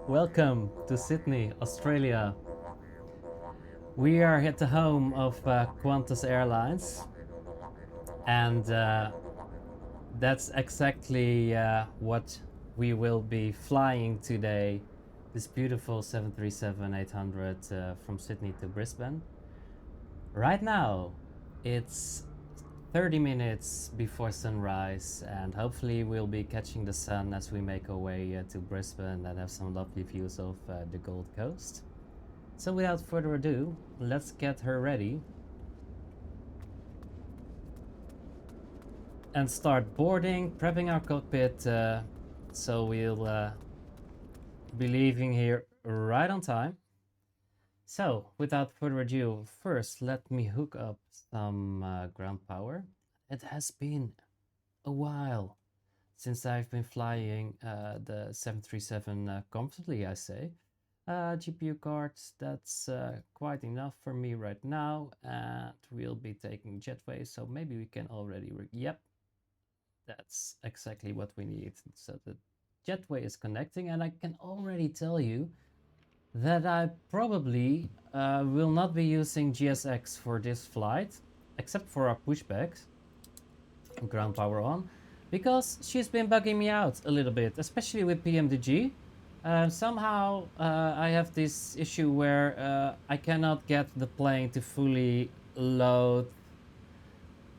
Welcome to Sydney, Australia. We are at the home of Qantas Airlines, and that's exactly what we will be flying today. This beautiful 737-800 from Sydney to Brisbane. Right now, it's 30 minutes before sunrise, and hopefully we'll be catching the sun as we make our way to Brisbane and have some lovely views of the Gold Coast. So without further ado, let's get her ready and start boarding, prepping our cockpit, so we'll be leaving here right on time. So without further ado, first let me hook up some ground power. It has been a while since I've been flying the 737 comfortably, I say. GPU cards, that's quite enough for me right now, and we'll be taking jetway, so maybe we can already, yep, that's exactly what we need. So the jetway is connecting, and I can already tell you that I probably will not be using GSX for this flight, except for our pushbacks, ground power on, because she's been bugging me out a little bit, especially with PMDG. Somehow I have this issue where I cannot get the plane to fully load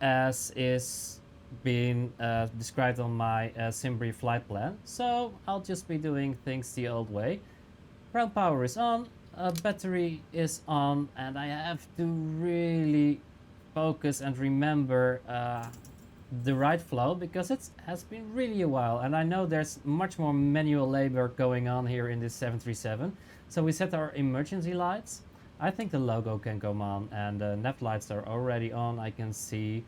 as is being described on my Simbri flight plan. So I'll just be doing things the old way. Ground power is on, battery is on, and I have to really focus and remember the right flow, because it has been really a while, and I know there's much more manual labor going on here in this 737. So we set our emergency lights. I think the logo can come on, and the nav lights are already on, I can see.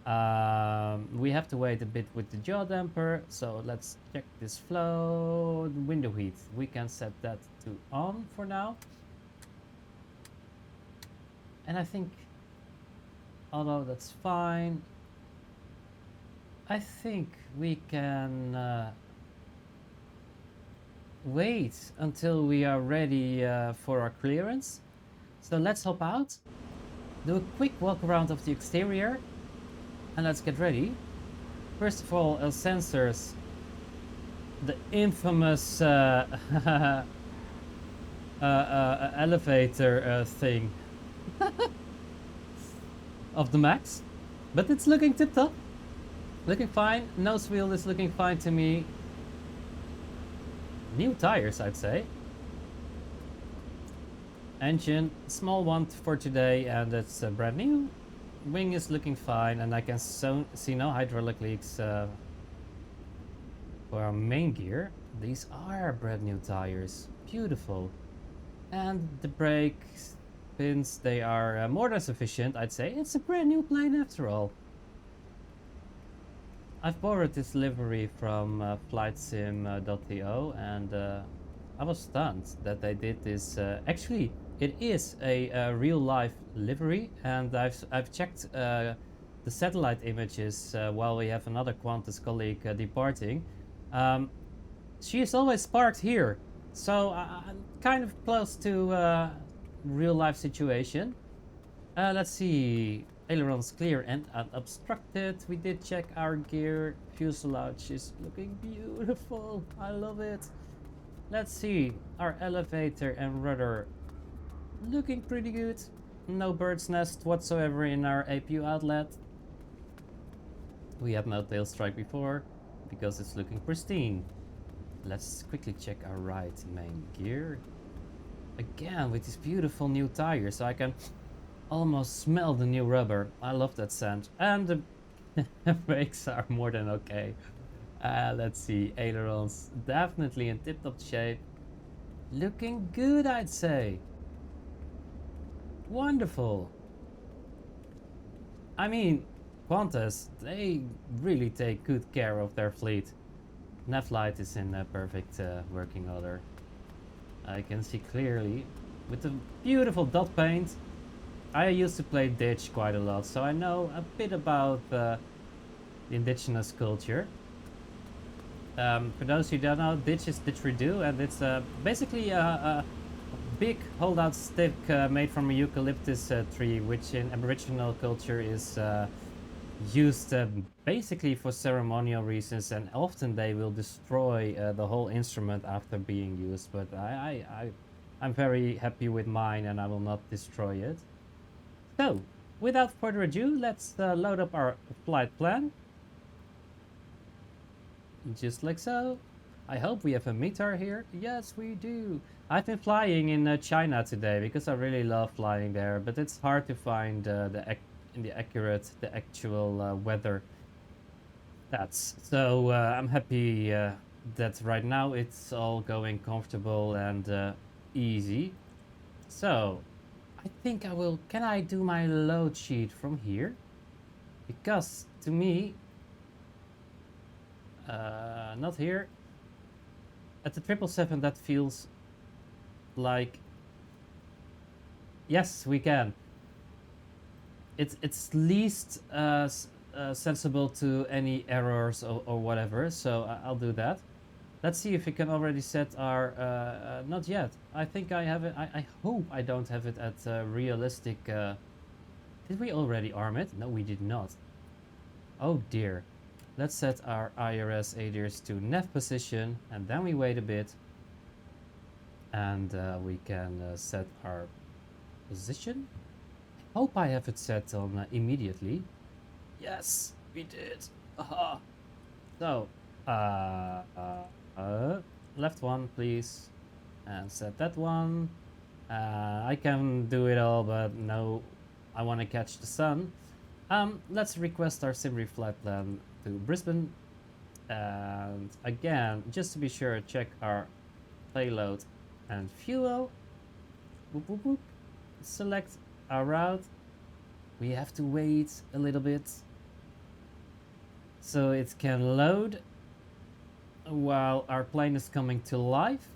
We have to wait a bit with the jaw damper, so let's check this flow. Window heat, we can set that to on for now. And I think, although that's fine, I think we can wait until we are ready for our clearance. So let's hop out, do a quick walk around of the exterior, and let's get ready. First of all, sensors, the infamous elevator thing of the MAX, but it's looking tip-top. Looking fine. Nose wheel is looking fine to me. New tires, I'd say. Engine, small one for today, and it's brand new. Wing is looking fine, and I can see no hydraulic leaks for our main gear. These are brand new tires. Beautiful. And the brake pins, they are more than sufficient, I'd say. It's a brand new plane after all. I've borrowed this livery from flightsim.to, and I was stunned that they did this. Actually, it is a real life livery, and I've checked the satellite images while we have another Qantas colleague departing. She is always parked here, so I'm kind of close to real life situation. Let's see. Ailerons clear and unobstructed. We did check our gear. Fuselage is looking beautiful. I love it. Let's see. Our elevator and rudder looking pretty good. No bird's nest whatsoever in our APU outlet. We had no tail strike before because it's looking pristine. Let's quickly check our right main gear. Again, with these beautiful new tires, so I can almost smell the new rubber. I love that scent. And the brakes are more than okay. Let's see. Ailerons definitely in tip-top shape. Looking good, I'd say. Wonderful. I mean, Qantas, they really take good care of their fleet. Nav light is in perfect working order. I can see clearly with the beautiful dot paint. I used to play ditch quite a lot, so I know a bit about the indigenous culture. For those who don't know, ditch is didgeridoo, and it's basically a big holdout stick made from a eucalyptus tree, which in Aboriginal culture is used basically for ceremonial reasons, and often they will destroy the whole instrument after being used. But I'm very happy with mine, and I will not destroy it. So, without further ado, let's load up our flight plan. Just like so. I hope we have a meter here. Yes, we do. I've been flying in China today because I really love flying there, but it's hard to find the actual weather stats. So I'm happy that right now it's all going comfortable and easy. So I think I will. Can I do my load sheet from here? Because to me, not here. At the 777, that feels like yes, we can. It's least sensible to any errors or whatever. So I'll do that. Let's see if we can already set our. Not yet. I think I have it. I hope I don't have it at realistic. Did we already arm it? No, we did not. Oh dear. Let's set our IRS ADIRS to nav position, and then we wait a bit, and we can set our position. I hope I have it set on immediately. Yes, we did. Aha. So, left one, please, and set that one. I can do it all, but no, I want to catch the sun. Let's request our SimRi flight plan to Brisbane, and again, just to be sure, check our payload and fuel. Boop, boop, boop. Select our route. We have to wait a little bit so it can load while our plane is coming to life.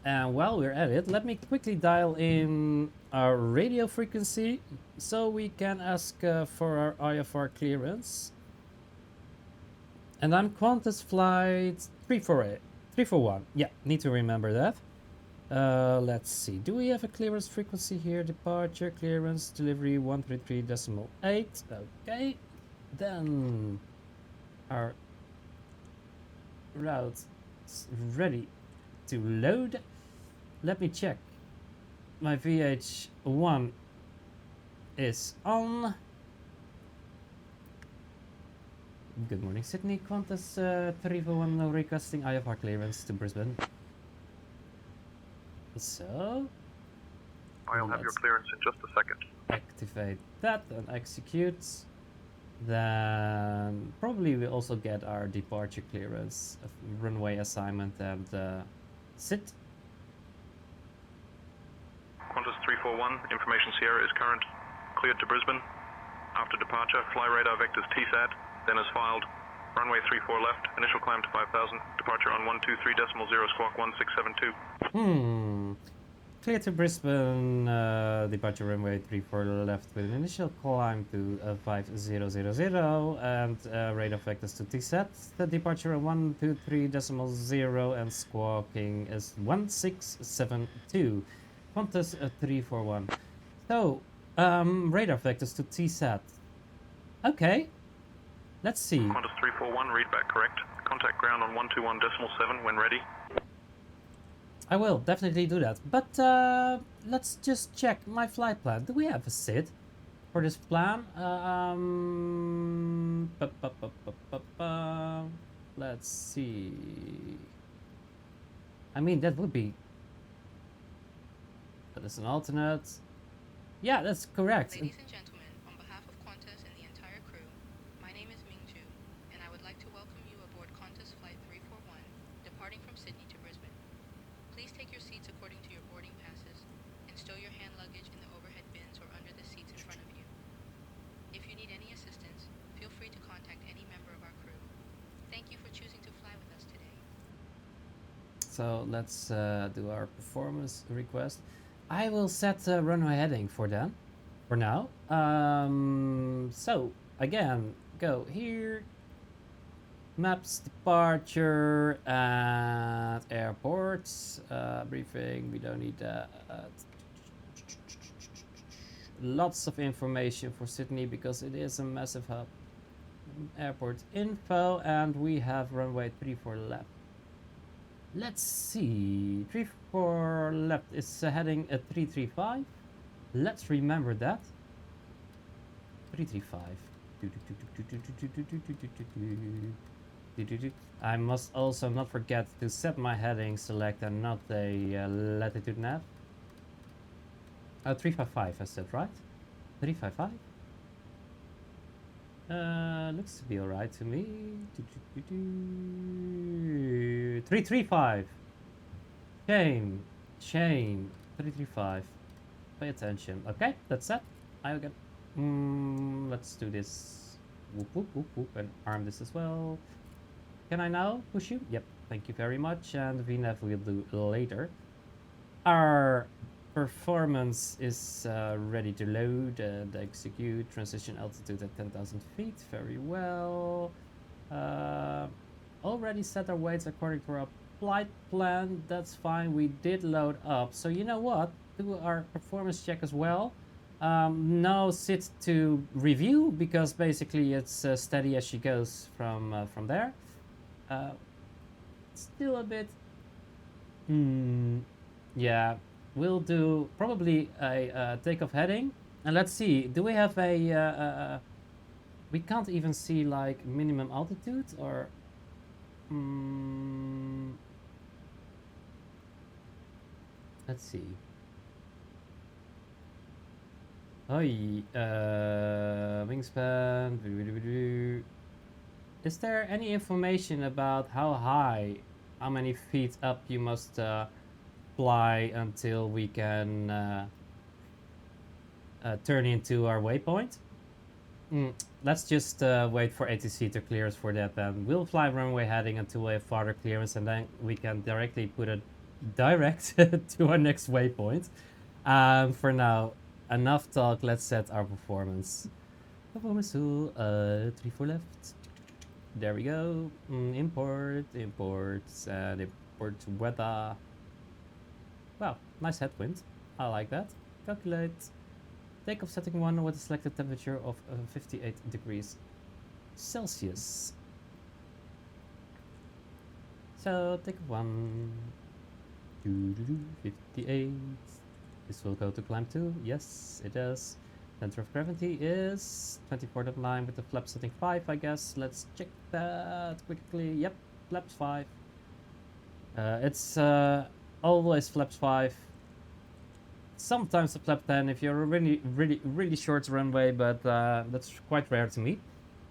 And while we're at it, let me quickly dial in our radio frequency so we can ask for our IFR clearance. And I'm Qantas flight 341. Yeah, need to remember that. Let's see. Do we have a clearance frequency here? Departure, clearance, delivery 133.8. Okay. Then our route is ready to load. Let me check. My VH1 is on. Good morning, Sydney. Qantas 341 requesting IFR clearance to Brisbane. So I'll have your clearance in just a second. Activate that and execute. Then probably we also get our departure clearance, runway assignment, and sit. Qantas 341, information Sierra is current. Cleared to Brisbane. After departure, fly radar vectors TSAT, then as filed. Runway 34 left, initial climb to 5,000. Departure on 123.0 squawk 1672. Clear to Brisbane, departure runway 34 left with an initial climb to 5000 and radar vectors to TSAT. The departure on 123.0 and squawking is 1672. Qantas 341. So, radar vectors to TSAT. Okay. Let's see. Qantas 341, readback correct. Contact ground on 121.7 when ready. I will definitely do that. But let's just check my flight plan. Do we have a SID for this plan? Let's see. I mean, that would be. That is an alternate. Yeah, that's correct. Ladies and gentlemen, on behalf of Qantas and the entire crew, my name is Ming Chu, and I would like to welcome you aboard Qantas Flight 341, departing from Sydney to Brisbane. Please take your seats according to your boarding passes, and stow your hand luggage in the overhead bins or under the seats in front of you. If you need any assistance, feel free to contact any member of our crew. Thank you for choosing to fly with us today. So let's do our performance request. I will set runway heading for them, for now. So again, go here, Maps, departure, and airports. Briefing, we don't need that. Lots of information for Sydney because it is a massive hub. Airport info, and we have runway 34 left. Let's see. 34 left is heading at 335. Let's remember that. 335. I must also not forget to set my heading select and not a latitude nav. 355 I said, right? 355? Looks to be alright to me. 335. Shame. 335. Pay attention. Okay, that's set. I'll get. Let's do this. Whoop, whoop, whoop, whoop, and arm this as well. Can I now push you? Yep. Thank you very much. And VNAV we'll do later. Our performance is ready to load and execute. Transition altitude at 10,000 feet. Very well. Already set our weights according to our flight plan. That's fine. We did load up. So you know what? Do our performance check as well. No sit to review because basically it's steady as she goes from there. Still a bit. Yeah. We'll do probably a takeoff heading, and let's see. Do we have a? We can't even see like minimum altitude or. Let's see. Oi, wingspan. Is there any information about how high, how many feet up you must? Fly until we can turn into our waypoint. Let's just wait for ATC to clear us for that, then we'll fly runway heading until a farther clearance, and then we can directly put it direct to our next waypoint. For now, enough talk. Let's set our performance. Performance tool, 34 left. There we go. Imports, and import weather. Wow, nice headwind. I like that. Calculate. Takeoff setting 1 with a selected temperature of 58 degrees Celsius. So, takeoff 1. 58. This will go to climb 2. Yes, it does. Center of gravity is 24.9 with the flap setting 5, I guess. Let's check that quickly. Yep, flaps 5. It's always flaps 5. Sometimes a flap 10 if you're a really short runway, but that's quite rare to me.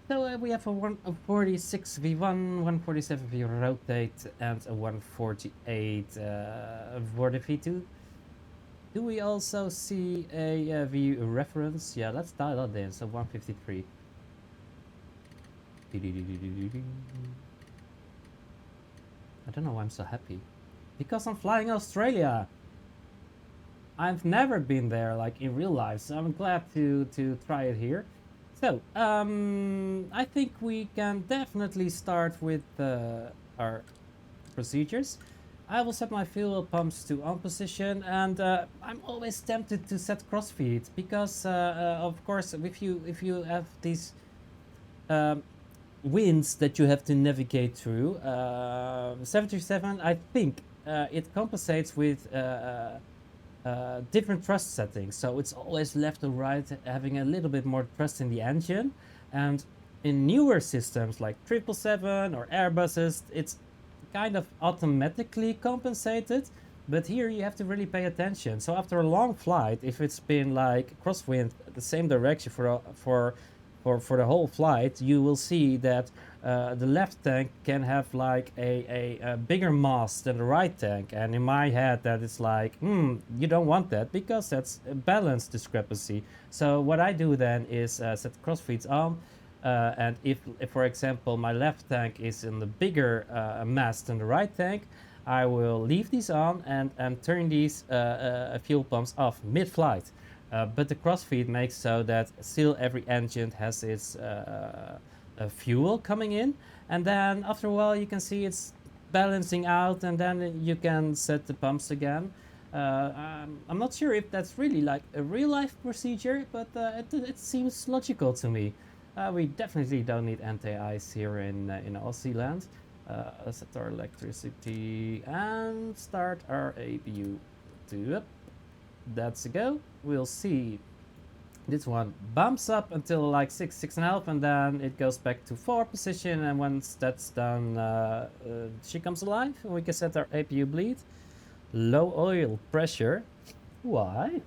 So we have a 146 V1, 147 V rotate, and a 148 for the V2. Do we also see a V reference? Yeah, let's dial that in. So 153. I don't know why I'm so happy. Because I'm flying Australia. I've never been there like in real life, so I'm glad to try it here. So, I think we can definitely start with our procedures. I will set my fuel pumps to on position, and I'm always tempted to set crossfeed because, of course, if you have these winds that you have to navigate through, 737, I think it compensates with different thrust settings, so it's always left or right, having a little bit more thrust in the engine. And in newer systems like 777 or Airbuses, it's kind of automatically compensated, but here you have to really pay attention. So after a long flight, if it's been like crosswind the same direction for the whole flight, you will see that the left tank can have like a bigger mass than the right tank, and in my head that is like, you don't want that because that's a balance discrepancy. So what I do then is set crossfeeds on, and if for example my left tank is in the bigger mass than the right tank, I will leave these on and turn these fuel pumps off mid-flight. But the crossfeed makes so that still every engine has its fuel coming in, and then after a while you can see it's balancing out, and then you can set the pumps again. I'm not sure if that's really like a real life procedure, but it seems logical to me. We definitely don't need anti-ice here in Aussie land. Set our electricity and start our APU to up. That's a go. We'll see. This one bumps up until like 6.5, and then it goes back to 4 position. And once that's done, she comes alive, and we can set our APU bleed. Low oil pressure. Why?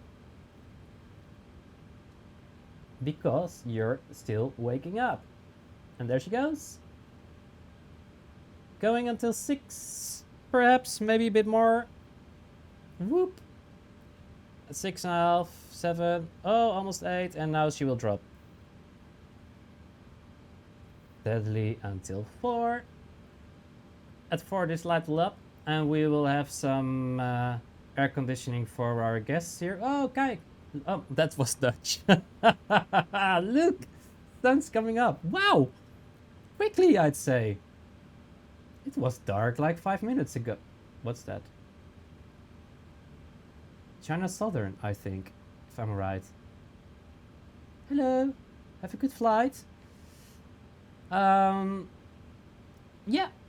Because you're still waking up. And there she goes. Going until 6, perhaps, maybe a bit more. Whoop. 6.5, 7, oh, almost 8, and now she will drop. Steadily until 4. At 4, this light will up, and we will have some air conditioning for our guests here. Oh, okay. Oh, that was Dutch. Look, sun's coming up. Wow, quickly, I'd say. It was dark like 5 minutes ago. What's that? China Southern, I think, if I'm right. Hello, have a good flight. Yeah,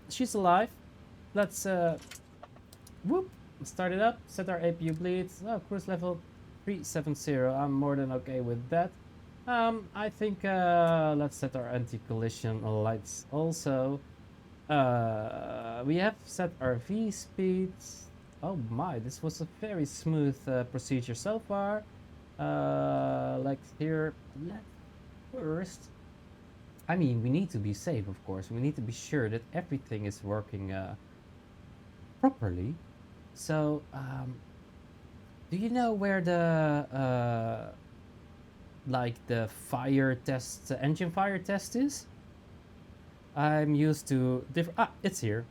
she's alive. Let's whoop, start it up, set our APU bleed. Oh, cruise level 370. I'm more than okay with that. I think let's set our anti-collision lights also. We have set our V speeds. Oh my, this was a very smooth procedure so far. Like here, first, I mean, we need to be safe, of course. We need to be sure that everything is working properly. So, do you know where the like the fire test, engine fire test is? I'm used to different. Ah, it's here.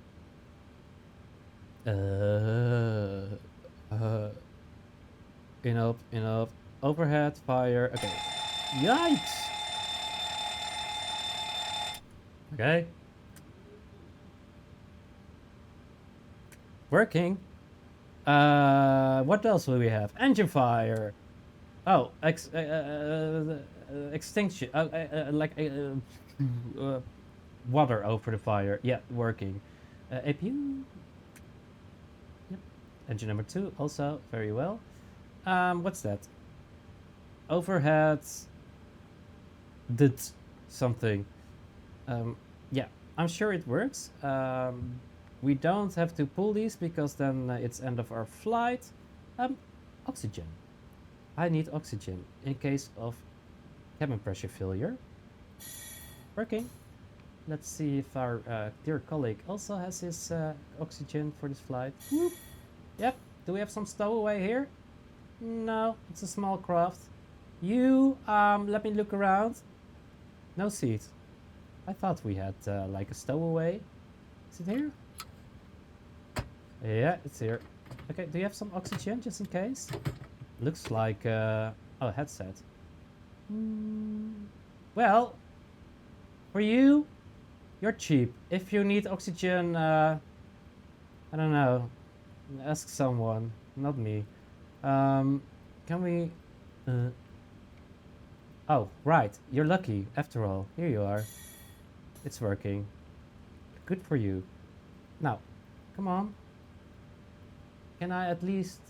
Enough. Overhead fire. Okay. Yikes. Okay. Working. What else will we have? Engine fire. Oh, extinction. Like water over the fire. Yeah, working. APU. Yep. Engine number 2 also very well. What's that? Overhead. Did something. Yeah, I'm sure it works. We don't have to pull these because then it's end of our flight. Oxygen. I need oxygen in case of cabin pressure failure. Working. Let's see if our dear colleague also has his oxygen for this flight. Whoop. Yep. Do we have some stowaway here? No, it's a small craft. You, let me look around. No seat. I thought we had like a stowaway. Is it here? Yeah, it's here. Okay, do you have some oxygen just in case? Looks like, oh, headset. Well, for you, you're cheap. If you need oxygen, I don't know, ask someone, not me. Can we, oh, right, you're lucky, after all. Here you are. It's working. Good for you. Now, come on. Can I at least...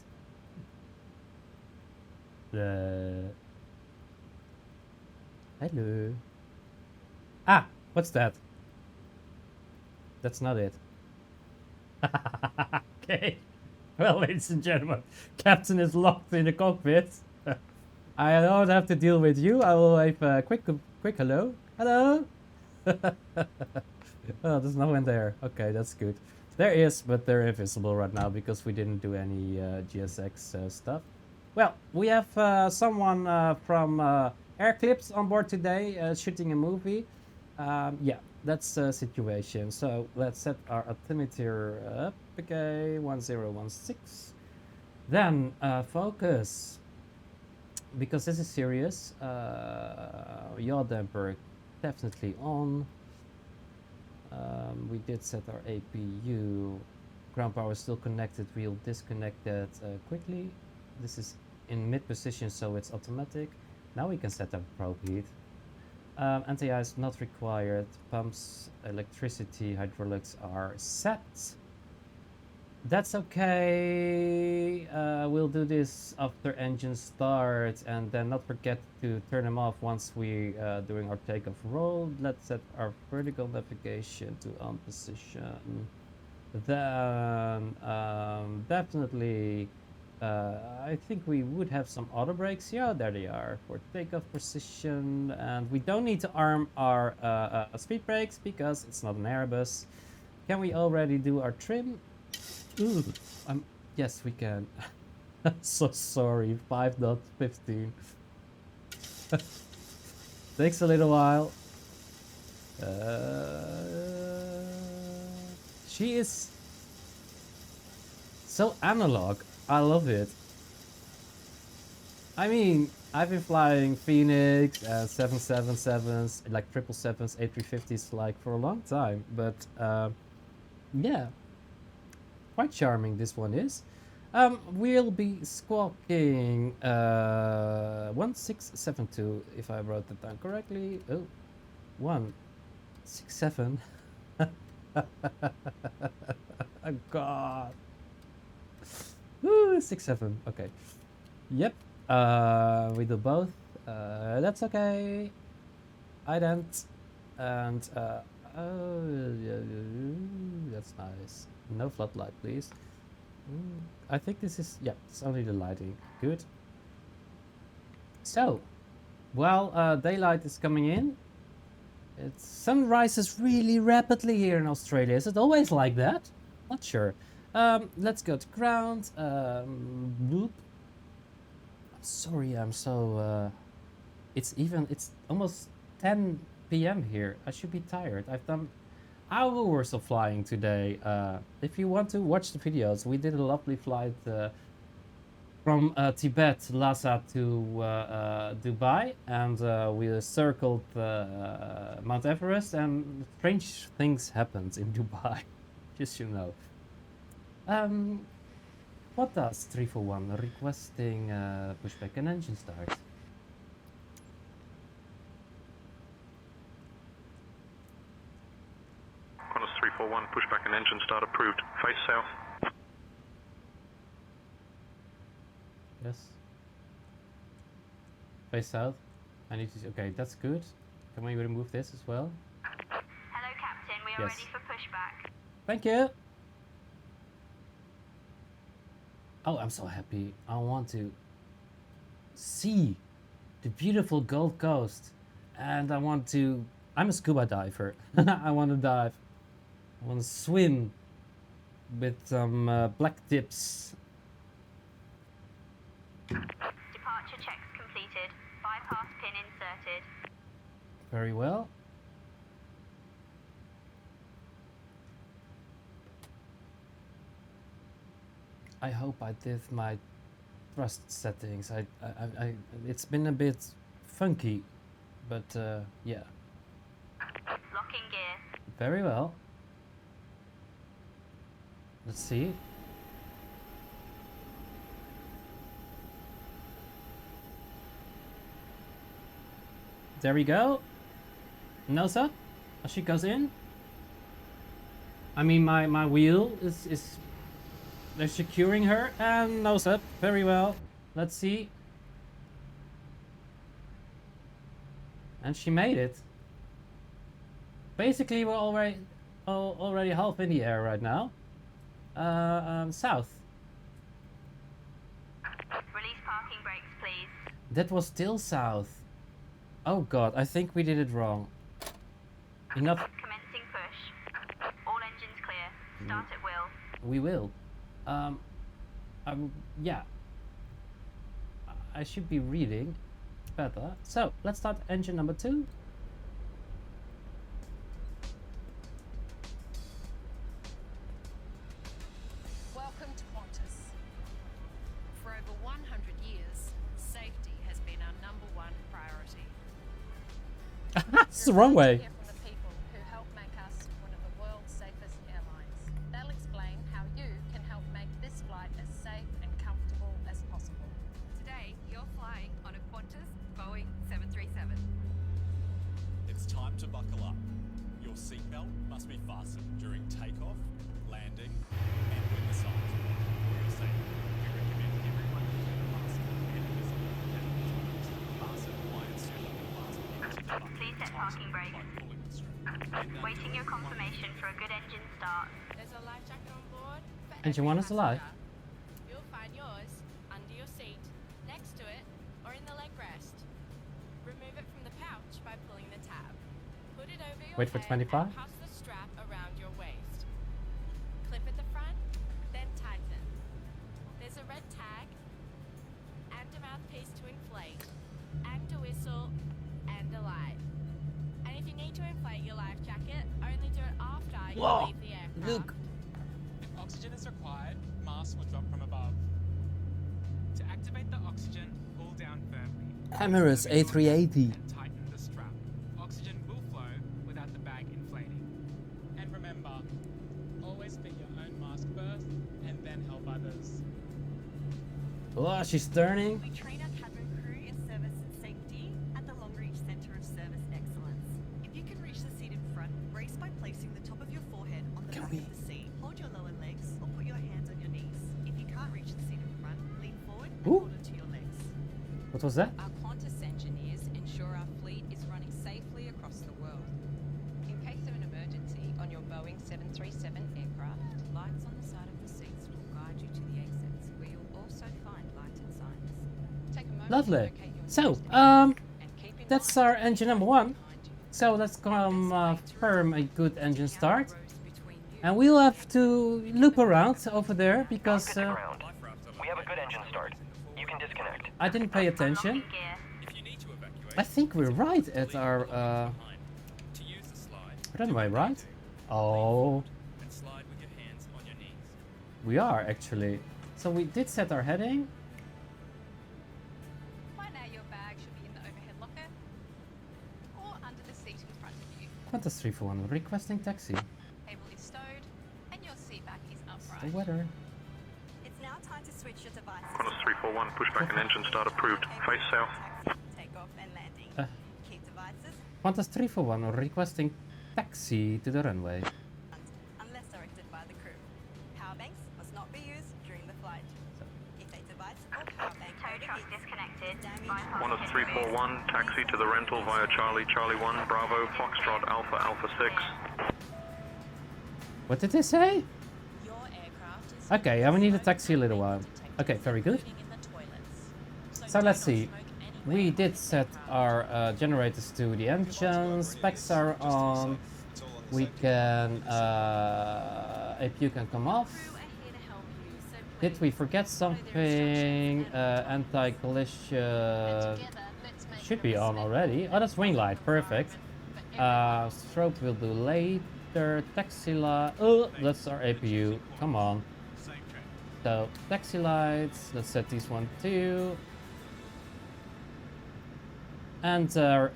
Hello. Ah, what's that? That's not it. Okay. Well, ladies and gentlemen, Captain is locked in the cockpit. I don't have to deal with you. I will wave a quick hello. Hello. Oh, there's no one there. Okay, that's good. There is, but they're invisible right now because we didn't do any GSX stuff. Well, we have someone from Air Clips on board today shooting a movie. Yeah, that's the situation. So let's set our altimeter up. Okay, 1016. Then focus. Because this is serious. Yaw damper definitely on. We did set our APU. Ground power is still connected. We'll disconnect that quickly. This is in mid position, so it's automatic. Now we can set up probe heat. Anti-ice not required. Pumps, electricity, hydraulics are set. That's okay. We'll do this after engine start, and then not forget to turn them off once we doing our takeoff roll. Let's set our vertical navigation to on position. Then definitely, I think we would have some auto brakes. Yeah, there they are for takeoff position, and we don't need to arm our speed brakes because it's not an Airbus. Can we already do our trim? Ooh, yes, we can. So sorry, 5.15. Takes a little while. She is so analog. I love it. I mean, I've been flying Phoenix, 777s, like 777s, A350s, like for a long time. But yeah. Quite charming this one is. We'll be squawking 1672 if I wrote that down correctly. Oh, 167. Oh god. Woo, 67. Okay. Yep. We do both. That's okay. Ident. And oh, yeah, that's nice. No floodlight, please. I think this is, yeah, it's only the lighting. Good. So, while daylight is coming in, sun rises really rapidly here in Australia. Is it always like that? Not sure. Let's go to ground. Bloop. Sorry, I'm so. It's almost 10 p.m. here. I should be tired. I've done hours of flying today. If you want to watch the videos, we did a lovely flight from Tibet, Lhasa to Dubai, and we circled Mount Everest, and strange things happened in Dubai, just you know. What does 341 requesting pushback and engine start? Qantas 341, pushback and engine start approved. Face south. Yes. Face south. I need to. Okay, that's good. Can we remove this as well? Hello, Captain. We are Yes. ready for pushback. Thank you. Oh, I'm so happy. I want to see the beautiful Gold Coast, and I want to. I'm a scuba diver. I want to dive. I want to swim with some black tips. Departure checks completed. Bypass pin inserted. Very well. I hope I did my thrust settings. It's been a bit funky, but yeah. Locking gear. Very well. Let's see. There we go. Nose up as she goes in. I mean, my wheel is they're securing her, and nose up. Very well. Let's see. And she made it. Basically, we're already half in the air right now. South. Release parking brakes, please. That was still south. Oh god, I think we did it wrong. Enough. Commencing push. All engines clear. Start at will. We will. Yeah. I should be reading better. So, let's start engine number 2. Welcome to Qantas. For over 100 years, safety has been our #1 priority. It's the wrong way. Hear from the people who help make us one of the world's safest airlines. They'll explain how you can help make this flight as safe and comfortable as possible. Today, you're flying on a Qantas Boeing 737. It's time to buckle up. Your seatbelt must be fastened during takeoff, landing, and when the signs are on. For your safety, we recommend everyone fasten and visible fasten iron suitable fasten. Please set parking brake. By pulling the strap. Waiting your confirmation for a good engine start. There's a life jacket on board. For And you every want us alive? passenger. You'll find yours under your seat, next to it, or in the leg rest. Remove it from the pouch by pulling the tab. Put it over your Wait for head 25. and pass the strap around your waist. Clip at the front, then tighten. There's a red tag and a mouthpiece to inflate, and a whistle and a light. And if you need to inflate your life jacket, only do it after you Whoa, leave the aircraft. look. If oxygen is required, masks will drop from above. To activate the oxygen, pull down firmly. Emirates A380. And tighten the strap. Oxygen will flow without the bag inflating. And remember, always fit your own mask first and then help others. Oh, she's turning. We train our cabin crew in service safety at the Long Reach Centre of Service Excellence. If you can reach the seat in front, brace by placing the top of your forehead on the Can back we- of the seat. Hold your lower legs or put your hands on your knees. If you can't reach the seat in front, lean forward and Ooh. hold onto your legs. What was that? Our Qantas engineers ensure our fleet is running safely across the world. In case of an emergency on your Boeing 737 aircraft, lights on the side of the seats will guide you to the exits, where you'll also find lighted signs. Take a moment Lovely. to locate your So, next exit and keep in that's mind our the engine door number one. behind you. So let's confirm a good engine start. Rows between you And we'll have to loop around over there because Stick around. We have a good engine start. You can disconnect. I didn't pay attention. Unlocking gear. If you need to evacuate, I think we're right at our behind. To use the slide, runway, right? Oh, and slide with your hands on your knees. we are actually. So we did set our heading. By now, your bag should be in the overhead locker or under the seat in front of you. Qantas 341 requesting taxi. Cable is stowed and your seat back is The upright. weather. It's now time to switch your devices. Qantas 341, pushback and engine start approved. Face south. Takeoff and landing. Uh. Keep devices Qantas 341 requesting taxi to the runway. unless directed by the crew. Power banks must not be used during the flight. If a device or power bank Tow truck disconnected. damaged, Bypass Qantas headway. 341, taxi to the rental via Charlie, Charlie 1, Bravo, Foxtrot, Alpha, Alpha 6. What did they say? Your aircraft is Okay, I will need a taxi a little while. Okay, very good. So let's see. We did set our generators to the engine. Specs are on. We can APU can come off. crew are here to help you, so Did we forget something? Anti-collision should be on already. Oh, that's wing light. Perfect. Strobe we'll do later. Taxi light. Oh, that's our APU. Come on. Same track. So taxi lights. Let's set these one too. And our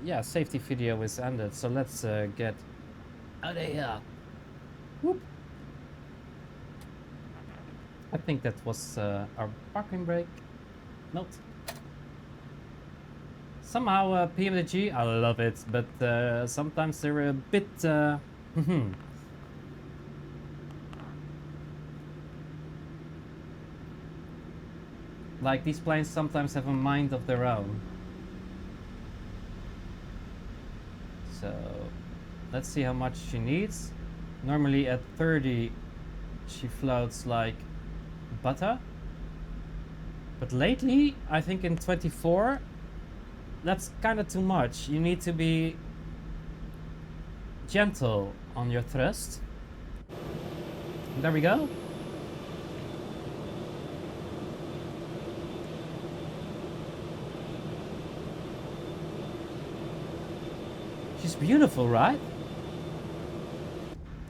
yeah, safety video is ended. So let's get out of here. Whoop. I think that was our parking brake. Note. Somehow PMDG, I love it, but sometimes they're a bit. Like these planes sometimes have a mind of their own. So let's see how much she needs. Normally at 30 she floats like butter. But lately, I think in 24, that's kind of too much. You need to be gentle on your thrust. There we go. She's beautiful, right?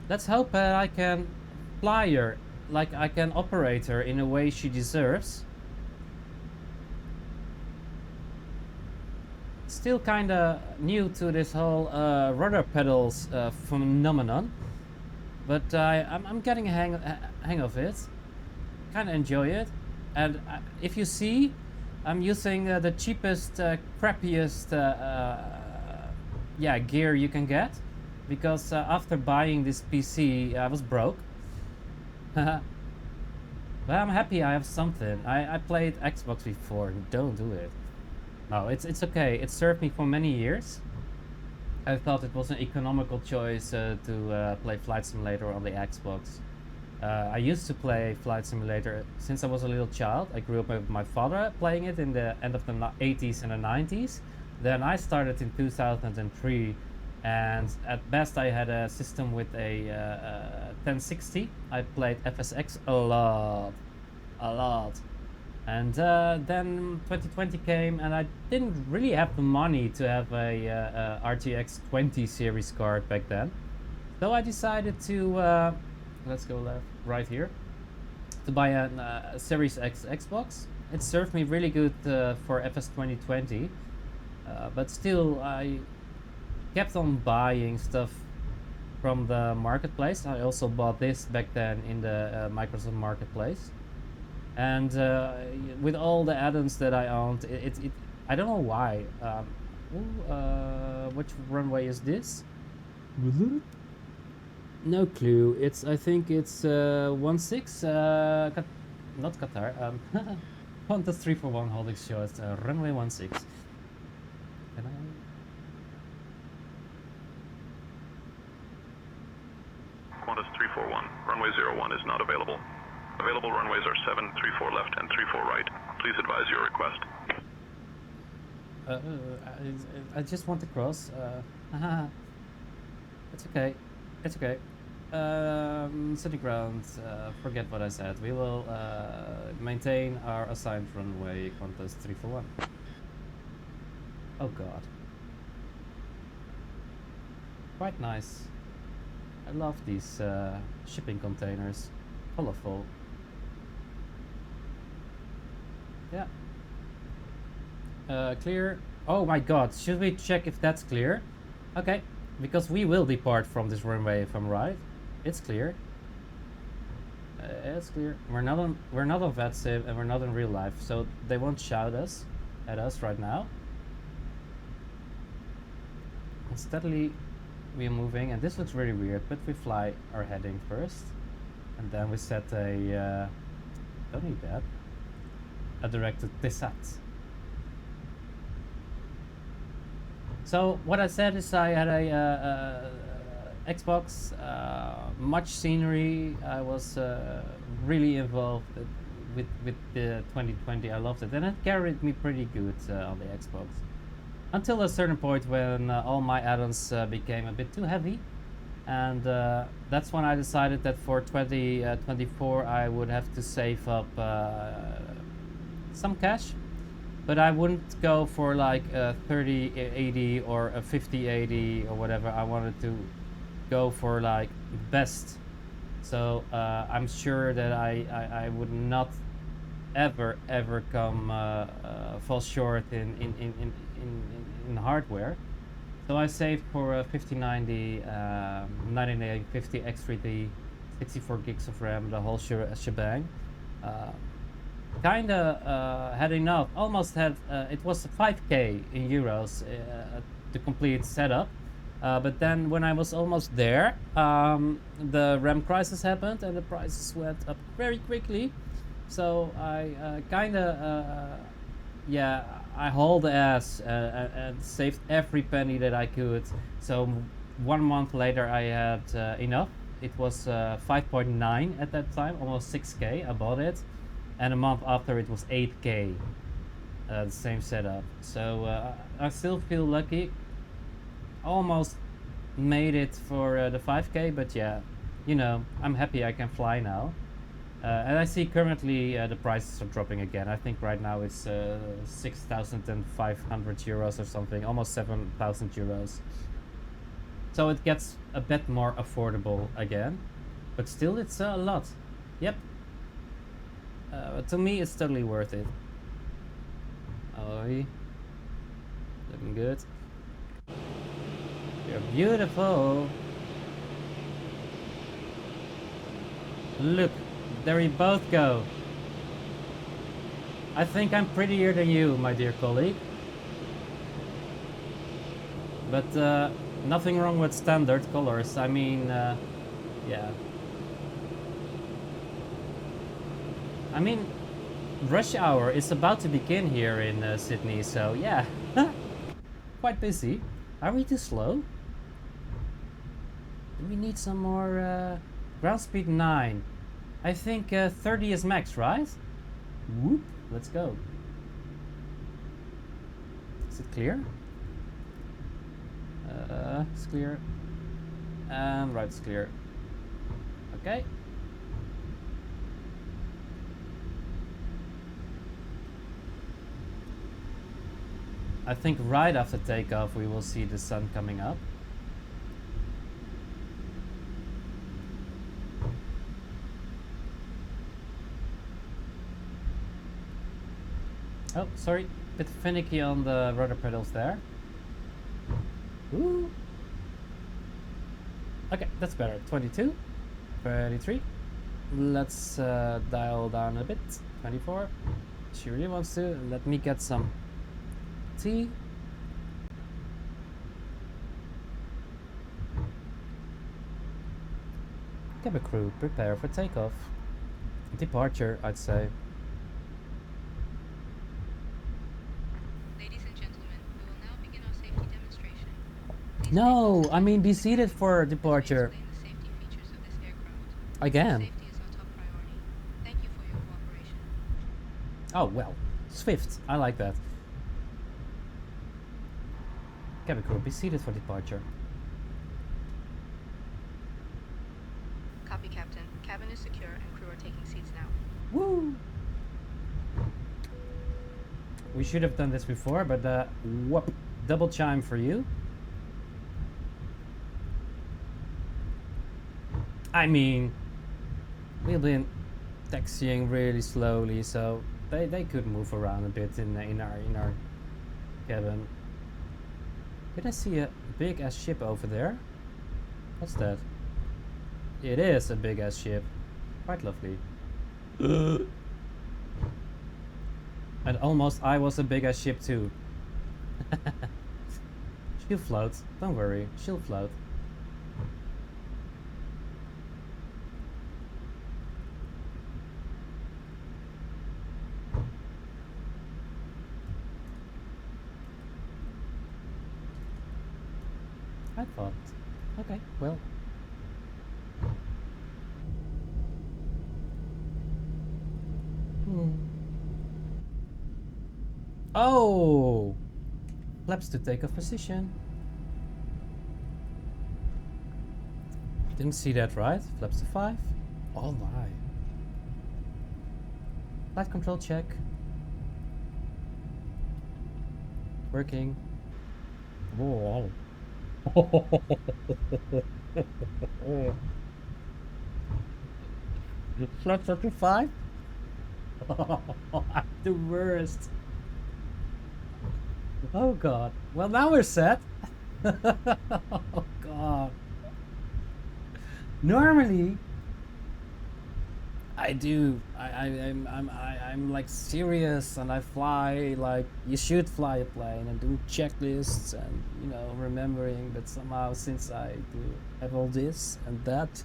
Let's hope I can fly her, like I can operate her in a way she deserves. still kind of new to this whole rudder pedals phenomenon, but I'm getting a hang of it. Kind of enjoy it, and if you see, I'm using the cheapest, crappiest gear you can get, because after buying this PC, I was broke. But I'm happy I have something. I played Xbox before. Don't do it. No, it's okay. It served me for many years. I thought it was an economical choice to play Flight Simulator on the Xbox. I used to play Flight Simulator since I was a little child. I grew up with my father playing it in the end of the 80s and the 90s. Then I started in 2003, and at best I had a system with a 1060. I played FSX a lot. And then 2020 came, and I didn't really have the money to have a RTX 20 series card back then. So I decided to, let's go right here, to buy a Series X Xbox. It served me really good for FS 2020, but still I kept on buying stuff from the marketplace. I also bought this back then in the Microsoft Marketplace. And with all the add-ons that I owned, I don't know why. Which runway is this? No clue. I think it's 16. Not Qatar. Qantas 341 holding short. Runway 16. Can I? Qantas 341, runway 01 is not available. Available runways are 7, 34 left, and 34 right. Please advise your request. I just want to cross. It's okay. It's okay. City ground. Forget what I said. We will maintain our assigned runway, Qantas 341. Oh God. Quite nice. I love these shipping containers. Colorful. Yeah. Clear. Oh my God, should we check if that's clear? Okay, because we will depart from this runway if I'm right. It's clear. It's clear. We're not on VetSim and we're not in real life, so they won't shout at us right now. And steadily we are moving, and this looks really weird, but we fly our heading first, and then we set a don't need that. A directed descent. So what I said is I had a Xbox, much scenery. I was really involved with the 2020. I loved it, and it carried me pretty good on the Xbox. Until a certain point when all my add-ons became a bit too heavy, and that's when I decided that for 2024 I would have to save up some cash, but I wouldn't go for like a 3080 or a 5080 or whatever. I wanted to go for like best, so I'm sure that I would not ever come fall short in hardware. So I saved for a 5090, 9950 X3D, 64 gigs of RAM, the whole shebang. Kinda had enough, almost had, it was 5k in euros to complete setup. But then when I was almost there, the RAM crisis happened and the prices went up very quickly. So I I hauled ass and saved every penny that I could. So 1 month later I had enough. It was 5.9 at that time, almost 6k. I bought it, and a month after it was 8k. The same setup. So I still feel lucky. Almost made it for the 5k, but yeah, you know, I'm happy I can fly now. And I see currently the prices are dropping again. I think right now it's 6,500 euros or something, almost 7,000 euros. So it gets a bit more affordable again, but still it's a lot. Yep. To me, it's totally worth it. Oh, Looking good. You're beautiful. Look, there we both go. I think I'm prettier than you, my dear colleague. But nothing wrong with standard colors. I mean, yeah. I mean, rush hour is about to begin here in Sydney, so yeah. Quite busy. Are we too slow? Do we need some more ground speed 9? I think 30 is max, right? Whoop, let's go. Is it clear? It's clear. And right, it's clear. Okay. I think right after takeoff we will see the sun coming up. Oh, sorry, bit finicky on the rudder pedals there. Ooh. Okay, that's better. 22, 33. Let's dial down a bit. 24. She really wants to. Let me get some tea. Cabin crew, prepare for takeoff. Departure, I'd say. Ladies and gentlemen, we will now begin our safety demonstration. Please No, take I mean be notes seated for as we departure. explain the safety features of this aircraft. Again. Safety is our top priority. Thank you for your cooperation. Oh, well. Swift. I like that. Cabin crew, be seated for departure. Copy, Captain. Cabin is secure and crew are taking seats now. Woo! We should have done this before, but whoop. Double chime for you. I mean, we've been taxiing really slowly, so they could move around a bit in our cabin. Did I see a big ass ship over there? What's that? It is a big ass ship. Quite lovely. And almost I was a big ass ship too. She'll float. Don't worry. She'll float. I thought. Okay, well. Oh! Flaps to take off position. Didn't see that, right? Flaps to 5. Oh my. Flight control check. Working. Whoa. Flaps up to 5? I'm the worst. Oh god. Well, now we're set. Oh god. Normally I do. I'm like serious, and I fly like you should fly a plane and do checklists and remembering. But somehow, since I do have all this and that,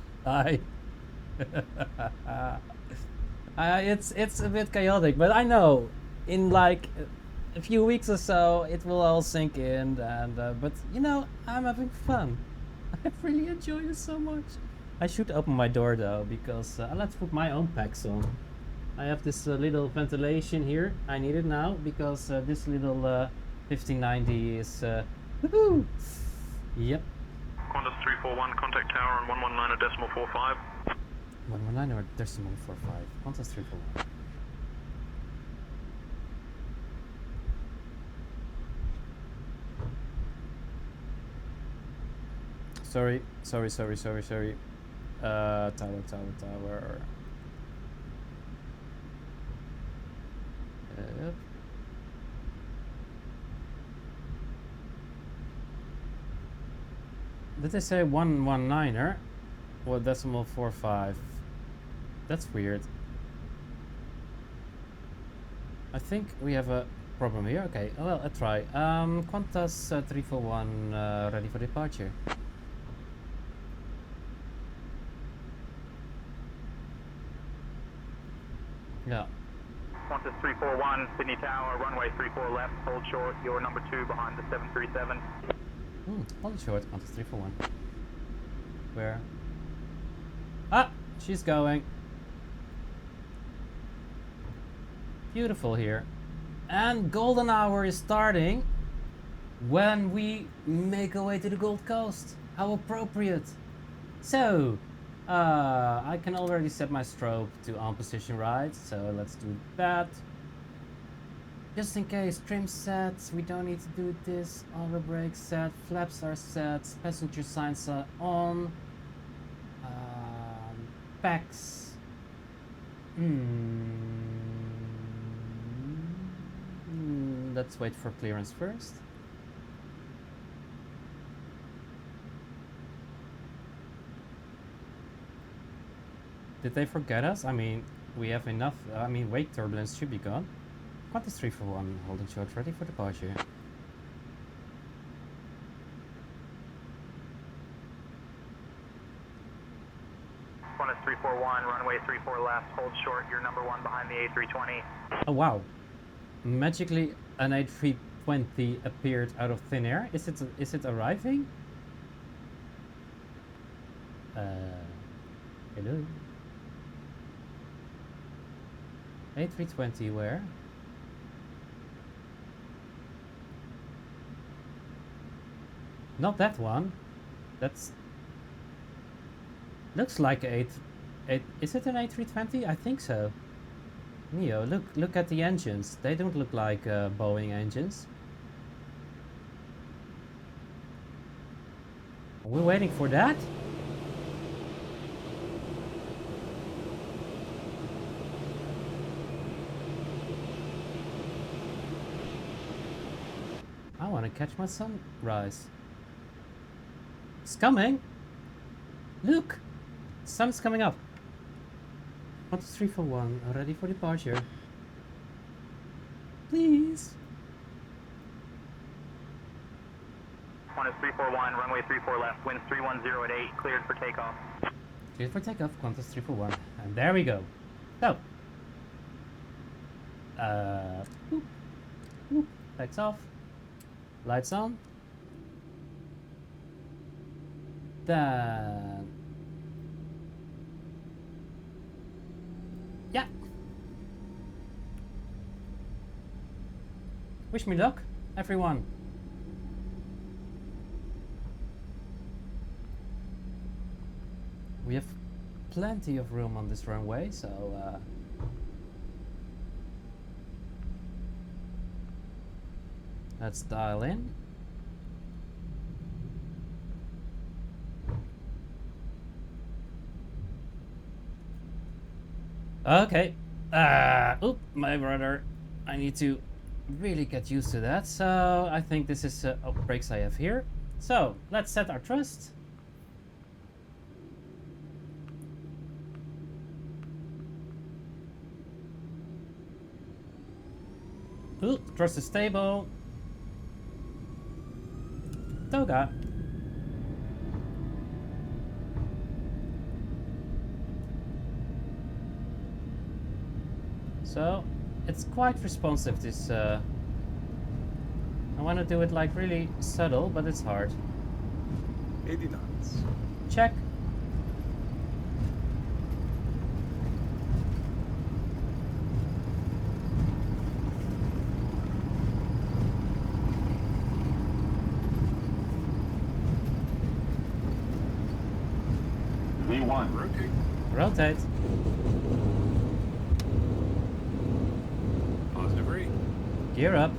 it's a bit chaotic. But I know in like a few weeks or so it will all sink in. And but I'm having fun. I really enjoy it so much. I should open my door though, because let's put my own packs on. I have this little ventilation here. I need it now because this little 1590 is woohoo! Yep. Qantas 341, contact tower on 119.45. 119 or decimal 45. Qantas 341. Sorry. Tower. Yep. Did they say 119er? Or decimal 45? That's weird. I think we have a problem here. Okay, well, I'll try. Qantas 341 ready for departure. Yeah. Qantas 341, Sydney Tower, runway 34 left, hold short, you're number 2 behind the 737. Hold short, Qantas 341. Where? Ah! She's going. Beautiful here. And golden hour is starting when we make our way to the Gold Coast. How appropriate. So, I can already set my strobe to on position right, so let's do that. Just in case, trim set, we don't need to do this. Auto brake set, flaps are set, passenger signs are on. Packs. Let's wait for clearance first. Did they forget us? I mean, we have enough. I mean, weight turbulence should be gone. Qantas 341 holding short, ready for departure. Qantas 341, runway 34 left, hold short, you're number 1 behind the A320. Oh wow! Magically, an A320 appeared out of thin air. Is it arriving? Hello. A320 where? Not that one. That's looks like is it an A320? I think so. Neo, look at the engines. They don't look like Boeing engines. We're waiting for that? I want to catch my sunrise. It's coming. Look, sun's coming up. Qantas 341, ready for departure. Please. Qantas 341, runway 34 left, winds 310 at 8, cleared for takeoff. Cleared for takeoff, Qantas 341. And there we go. So. Boop, boop, lights off. Lights on. Then. Yeah. Wish me luck, everyone. We have plenty of room on this runway, so let's dial in. Okay. Oop, my brother. I need to really get used to that. So I think this is brakes I have here. So let's set our thrust. Ooh, thrust is stable. Toga. So it's quite responsive, this I want to do it like really subtle, but it's hard. 80 knots. Check. V1. Rotate. Rotate. Positive rate. Gear up.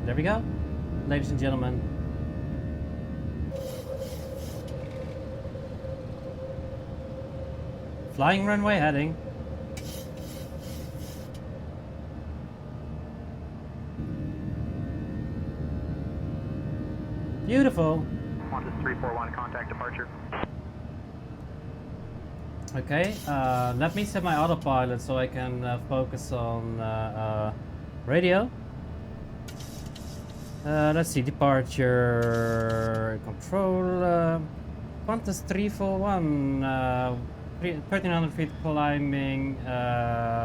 There we go, ladies and gentlemen. Flying runway heading. Beautiful. Qantas 341, contact departure. Okay, let me set my autopilot so I can focus on radio. Let's see, departure control. Qantas 341, 1300 feet climbing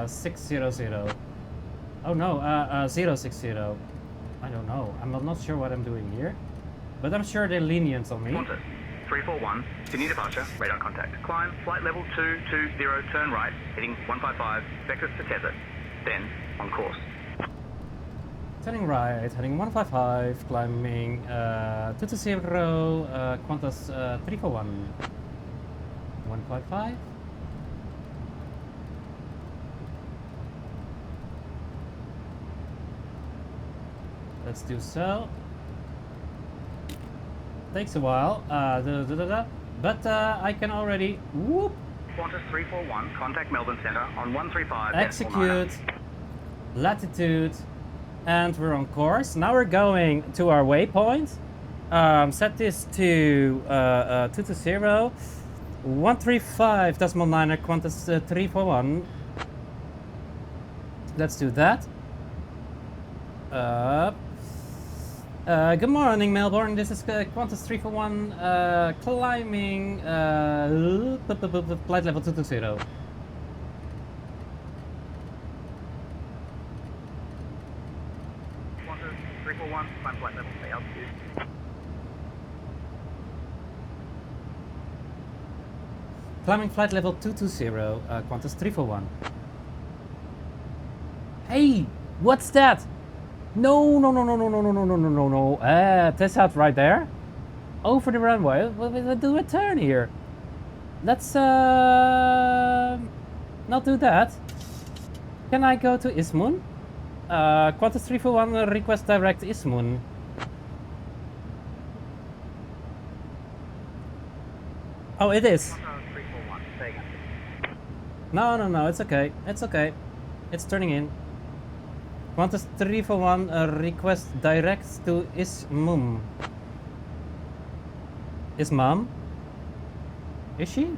600. Oh no, 060. I don't know. I'm not sure what I'm doing here, but I'm sure they're lenient on me. Qantas 341, Sydney departure, radar contact. Climb, flight level 220, turn right, heading 155, vectors to tether, then on course. Turning right, heading 155, climbing 220, Qantas 341. 155. Let's do so. Takes a while, but I can already whoop. Qantas 341, contact Melbourne Centre on 135. Execute, latitude, and we're on course. Now we're going to our waypoint. Set this to 220, 135.9 Qantas 341. Let's do that. Good morning, Melbourne. This is Qantas 341 climbing flight level 220. Qantas 341, climb flight level, stay altitude. Climbing flight level 220, Qantas 341. Hey, what's that? No. Test out right there. Over the runway. We'll do a turn here. Let's not do that. Can I go to Ismun? Qantas 341 request direct Ismun. Oh, it is. No, it's okay. It's okay. It's turning in. Qantas 341 request direct to Ismum. Ismam? Is she?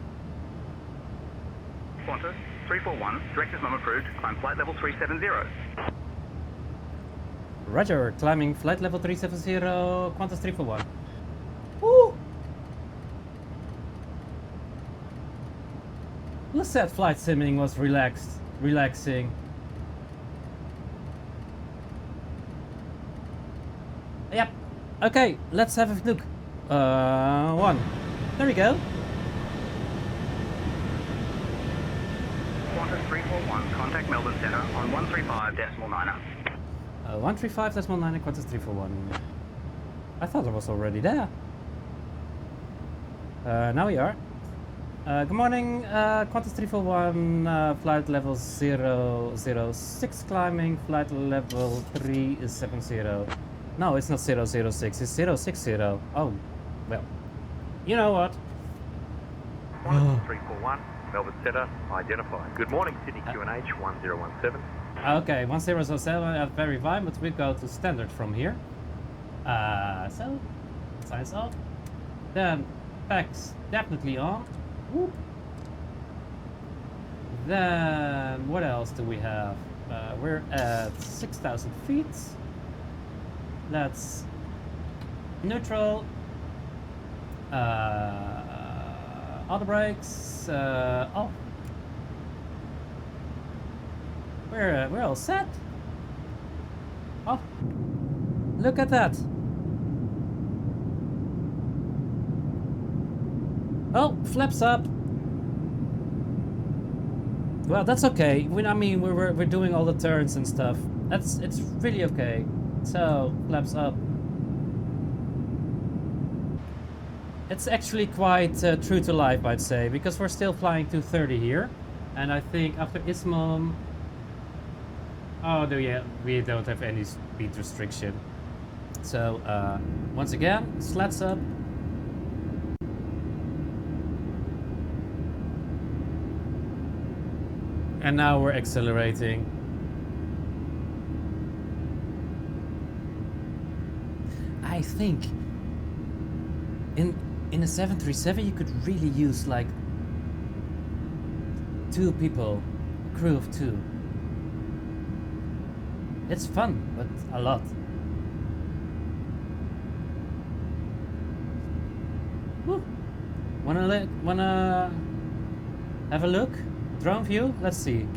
Qantas 341, direct Ismum approved, climb flight level 370. Roger, climbing flight level 370, Qantas 341. Woo! Lucette flight simming was relaxing. Yep. Okay, let's have a look. One. There we go. Qantas 341, contact Melbourne Centre on 135.9. 135.9 Qantas 341. I thought I was already there. Now we are. Good morning, Qantas 341, flight level 006, climbing flight level 370. No, it's not 006, it's 060. Oh, well, you know what? Qantas 341, Melbourne Centre, identified. Good morning, Sydney QNH 1017. Okay, 1007, very fine, but we go to standard from here. So, signs off. Then, packs definitely on. Whoop. Then, what else do we have? We're at 6,000 feet. That's neutral. Auto brakes. Oh, we're all set. Oh, look at that. Oh, flaps up. Well, that's okay. I mean, we're doing all the turns and stuff. It's really okay. So, flaps up. It's actually quite true to life, I'd say, because we're still flying 230 here, and I think after Ismum, oh no, yeah, we don't have any speed restriction. So once again, slats up. And now we're accelerating. I think in a 737 you could really use like 2 people, a crew of 2. It's fun, but a lot. Woo. Wanna have a look? Drone view? Let's see.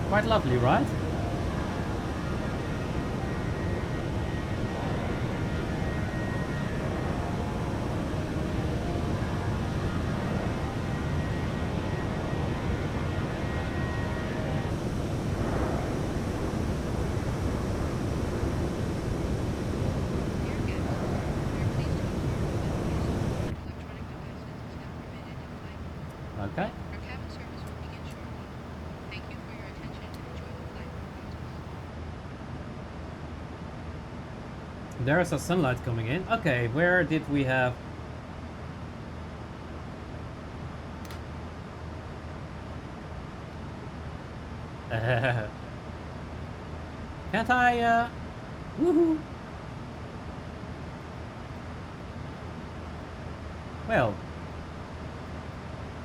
Quite lovely, right? Okay. Our cabin service will begin shortly. Thank you for your attention and enjoy the flight with Qantas. There is some sunlight coming in. Okay, where did we have... Can't I, woohoo! Well.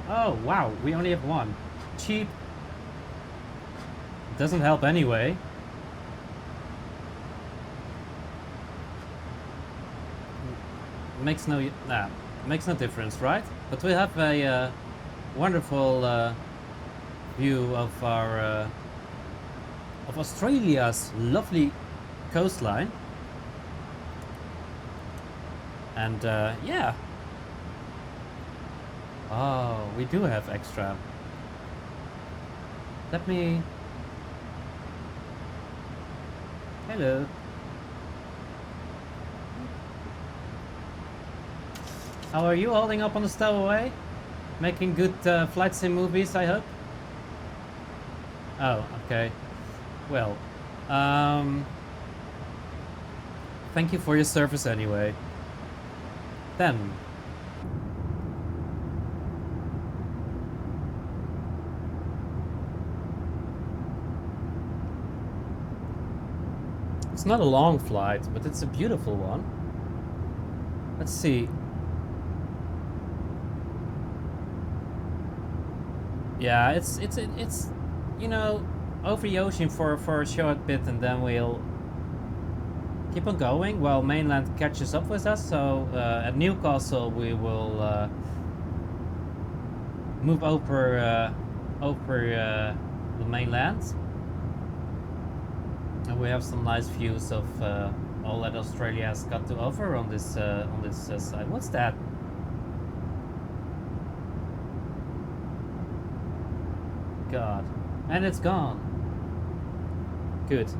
Oh, wow, we only have one. Cheap. Doesn't help anyway. Makes no difference, right? But we have a wonderful view of our of Australia's lovely coastline, and yeah. Oh, we do have extra. Let me. Hello. How are you holding up on the stowaway? Making good flight sim movies, I hope? Oh, okay. Well, thank you for your service anyway. Then. It's not a long flight, but it's a beautiful one. Let's see. Yeah, it's you know, over the ocean for a short bit, and then we'll keep on going while mainland catches up with us. So at Newcastle we will move over the mainland, and we have some nice views of all that Australia has got to offer on this side. What's that? God. And it's gone. Good.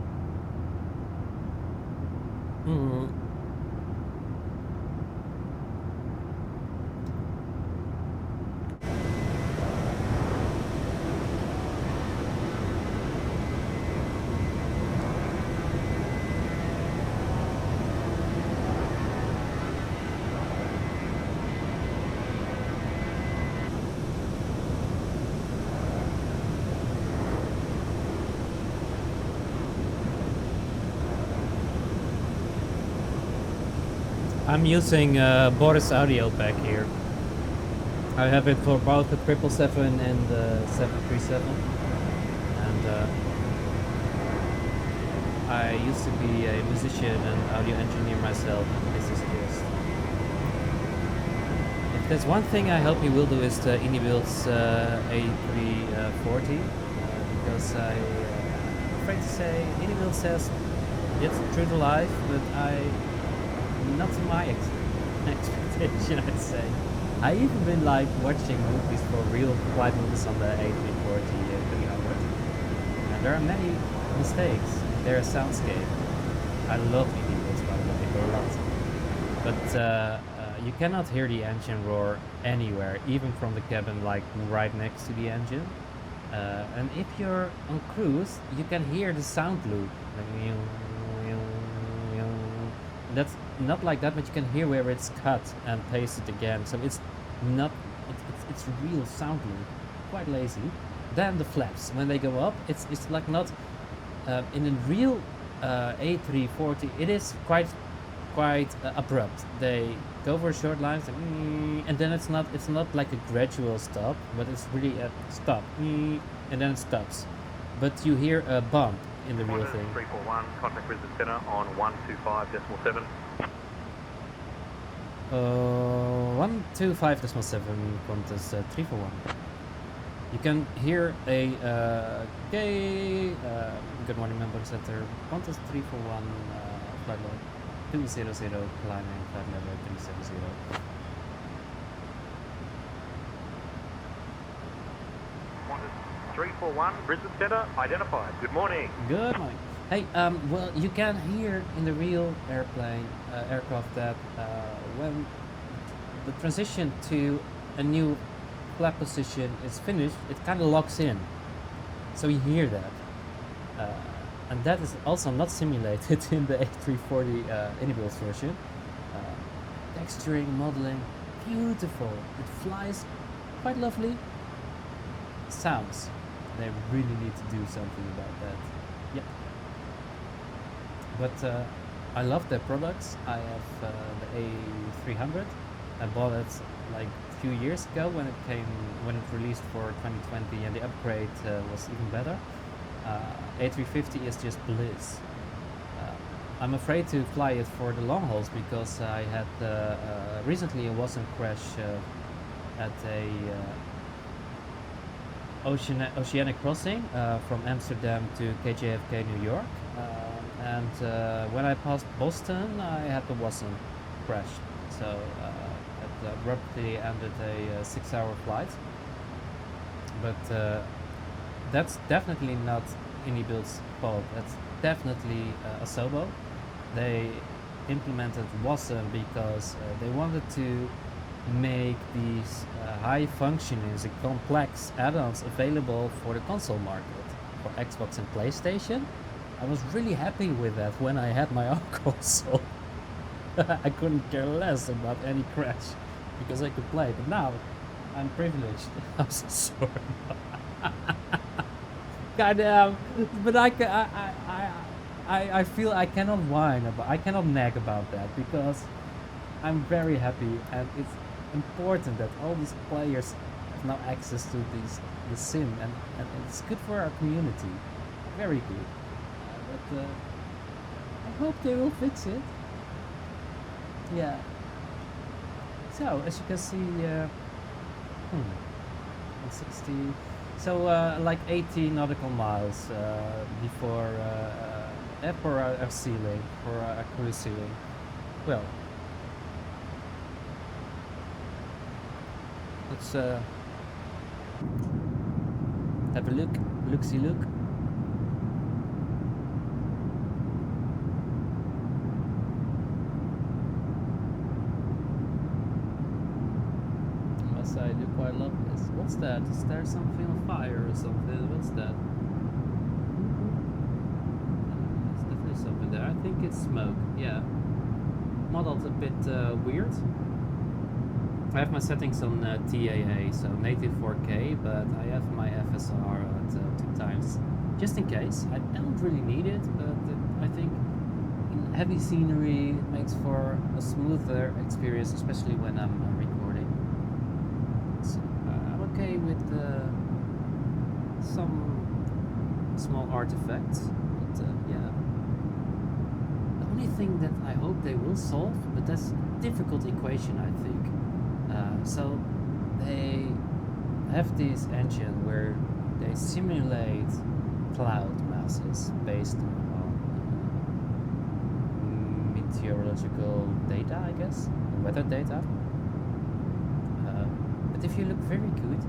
I'm using Boris audio back here. I have it for both the 777 and the 737. And I used to be a musician and audio engineer myself. This is just... If there's one thing I hope you will do is the Inibuild's A340. Because I'm afraid to say, Inibuild says it's true to life, but not to my expectation, I'd say. I even been like watching movies for real flight movies on the A340 300, and there are many mistakes in their soundscape. I love Inibuilds, by the way, a lot. But you cannot hear the engine roar anywhere, even from the cabin, like right next to the engine. And if you're on cruise, you can hear the sound loop. Like, that's not like that, but you can hear where it's cut and pasted again. So it's not, it's real soundly quite lazy. Then the flaps, when they go up, it's like not in a real A340. It is quite abrupt. They go for short lines and then it's not like a gradual stop, but it's really a stop and then it stops. But you hear a bump in the real Qantas thing. 341, contact Brisbane Centre on 125.7. 125.7 Qantas 341. You can hear a good morning member center Qantas 341 flight level 200 climbing flight level 370. Qantas 341, Brisbane Centre, identified. Good morning. Good morning. Hey, well, you can hear in the real aircraft that when the transition to a new flap position is finished, it kind of locks in. So you hear that. And that is also not simulated in the A340 inbuilt version. Texturing, modeling, beautiful. It flies quite lovely. Sounds. They really need to do something about that. Yeah. But I love their products. I have the A300. I bought it like a few years ago when it released for 2020, and the upgrade was even better. A350 is just bliss. I'm afraid to fly it for the long hauls because I had recently a Wasm crash at a oceanic crossing from Amsterdam to KJFK, New York. And when I passed Boston, I had the Wasm crash. So it abruptly ended a 6-hour flight. But that's definitely not Inibuild's fault. That's definitely Asobo. They implemented Wasm because they wanted to make these high functioning and complex add-ons available for the console market, for Xbox and PlayStation. I was really happy with that when I had my own console. I couldn't care less about any crash because I could play, but now I'm privileged. I'm so sorry. Goddamn, but I feel I cannot I cannot nag about that because I'm very happy, and it's important that all these players have now access to the sim, and it's good for our community. Very good. But I hope they will fix it. Yeah. So as you can see, 160. So like 80 nautical miles before for our ceiling, for our cruise ceiling. Well, let's have a look-see look. I do quite love this. What's that? Is there something on fire or something? What's that? There's definitely something there. I think it's smoke. Yeah. Model's a bit weird. I have my settings on TAA, so native 4K, but I have my FSR at 2 times, just in case. I don't really need it, but I think in heavy scenery it makes for a smoother experience, especially when I'm recording. So, I'm okay with some small artifacts, but yeah. The only thing that I hope they will solve, but that's a difficult equation, I think. So they have this engine where they simulate cloud masses based on meteorological data, I guess, weather data. But if you look very good,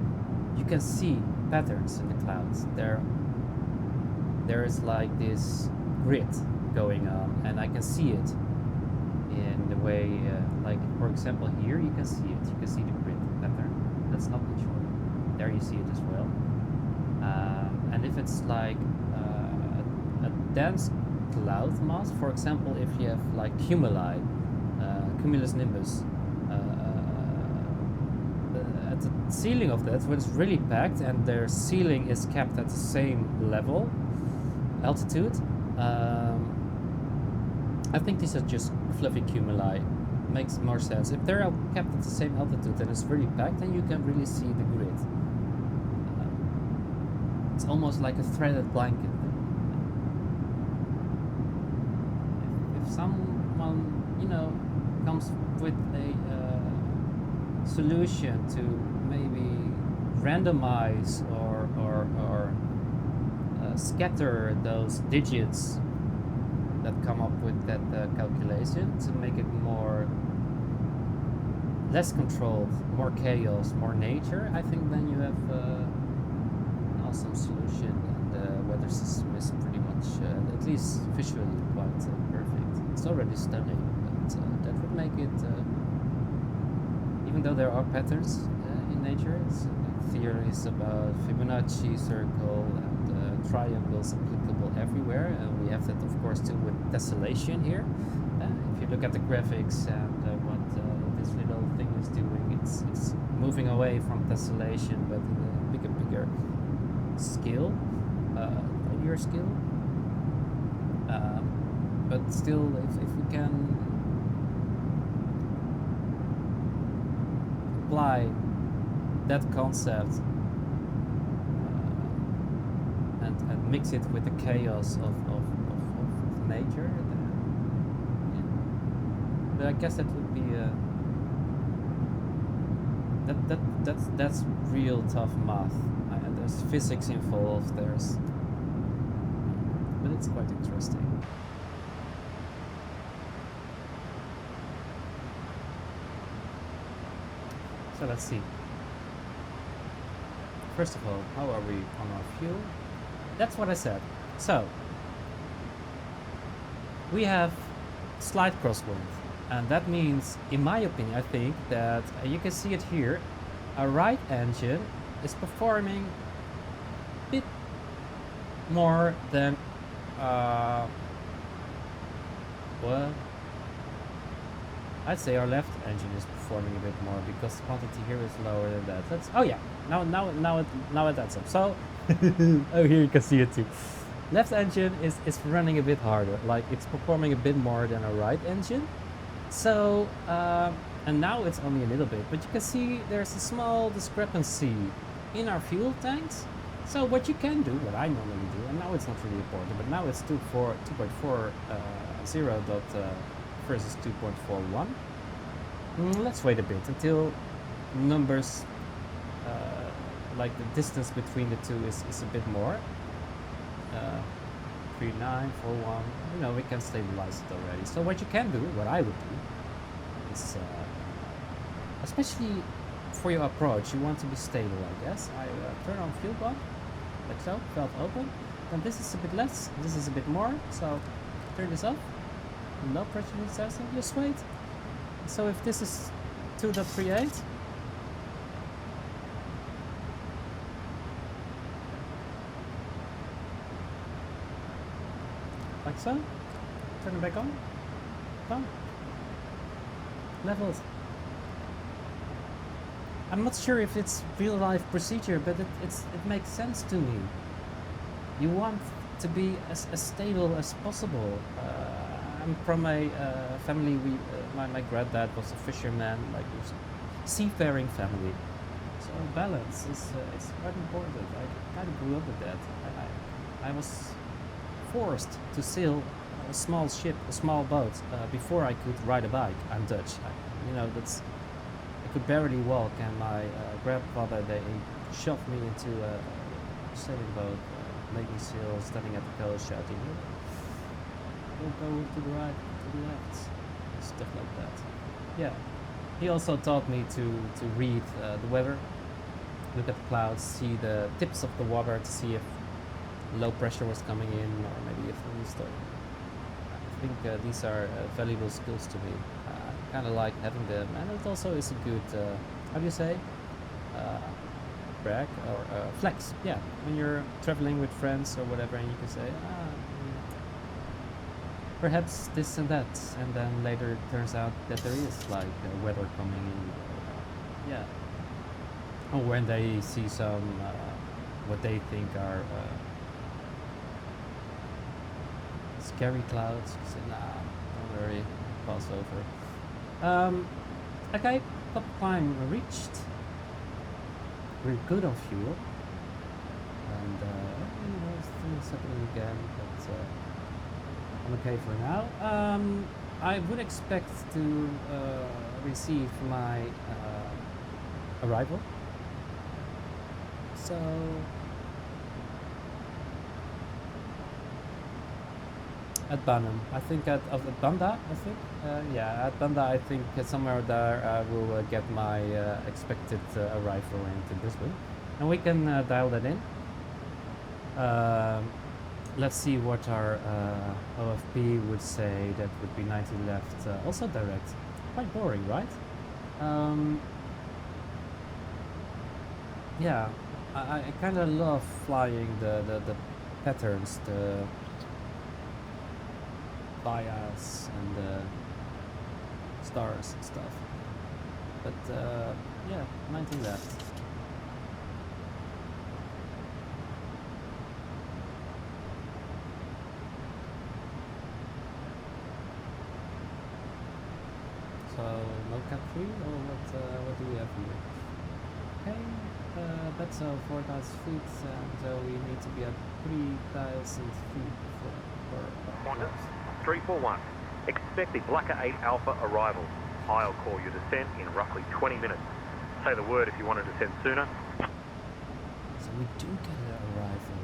you can see patterns in the clouds. There is like this grid going on, and I can see it in the way, like for example here, you can see it. You can see the grid pattern. That's not natural. There you see it as well. And if it's like a dense cloud mass. For example, if you have like cumuli, cumulus nimbus, at the ceiling of that, when it's really packed and their ceiling is kept at the same level, altitude, I think these are just fluffy cumuli. Makes more sense. If they're kept at the same altitude and it's really packed, then you can really see the grid. It's almost like a threaded blanket. If someone, you know, comes with a solution to maybe randomize or scatter those digits that come up with that calculation to make it less controlled, more chaos, more nature, I think then you have an awesome solution, and the weather system is pretty much, at least visually, quite perfect. It's already stunning, but that would make it, even though there are patterns in nature, it's theories about Fibonacci circle and triangles applicable everywhere. We have that, of course, too with tessellation here. If you look at the graphics and what this little thing is doing, it's moving away from tessellation, but in a bigger scale, linear scale. But still, if we can apply that concept and mix it with the chaos of nature, then, yeah. But I guess that would be that's real tough math. There's physics involved. But it's quite interesting. So let's see. First of all, how are we on our fuel? That's what I said. So, we have slight crosswind. And that means, in my opinion, I think that you can see it here. A right engine is performing a bit more than, well, I'd say our left engine is performing a bit more because the quantity here is lower than that. Oh yeah, now it adds up. So, oh, here you can see it too. Left engine is running a bit harder, like it's performing a bit more than a right engine. So, and now it's only a little bit, but you can see there's a small discrepancy in our fuel tanks. So what you can do, what I normally do, and now it's not really important, but now it's 2.40 versus 2.41. Let's wait a bit until numbers, like the distance between the two is a bit more. 3941, you know, we can stabilize it already. So what you can do, what I would do, is especially for your approach, you want to be stable, I guess. I turn on fuel pump, like so, valve open. Then this is a bit less, this is a bit more, so turn this off. No pressure resistance, just wait. So if this is 2.38, like so, turn it back on, done, leveled. I'm not sure if it's real life procedure, but it makes sense to me. You want to be as stable as possible. I'm from a family, my granddad was a fisherman, like it was a seafaring family. So balance is quite important. I kind of grew up with that. I was forced to sail a small ship, a small boat, before I could ride a bike. I'm Dutch. I could barely walk, and my grandfather, they shoved me into a sailing boat, making sail, standing at the coast, shouting, "Don't go to the right, to the left," stuff like that. Yeah. He also taught me to read the weather, look at the clouds, see the tips of the water to see if low pressure was coming in, or maybe a thunderstorm. I think these are valuable skills to me. I kind of like having them, and it also is a good, how do you say, brag or flex. Yeah, when you're traveling with friends or whatever, and you can say, perhaps this and that, and then later it turns out that there is like weather coming in. Yeah. Or when they see some what they think are scary clouds, say, nah, don't worry, pass over. Okay, top climb reached. We're good on fuel. And you know, things happening again, but I'm okay for now. I would expect to receive my arrival. So at Banham, I think at Banda, I think yeah, at Banda, I think somewhere there I will get my expected arrival into Brisbane, and we can dial that in. Let's see what our OFP would say. That would be 90 left, also direct. Quite boring, right? Yeah, I kind of love flying the patterns, the bias and the stars and stuff. But yeah, 90 left. So no cap 3, or what do we have here? Okay, that's 4,000 feet, and we need to be at 3,000 feet for Qantas 341. Expect the Blacker 8 Alpha arrival. I'll call your descent in roughly 20 minutes. Say the word if you want to descend sooner. So we do get an arrival.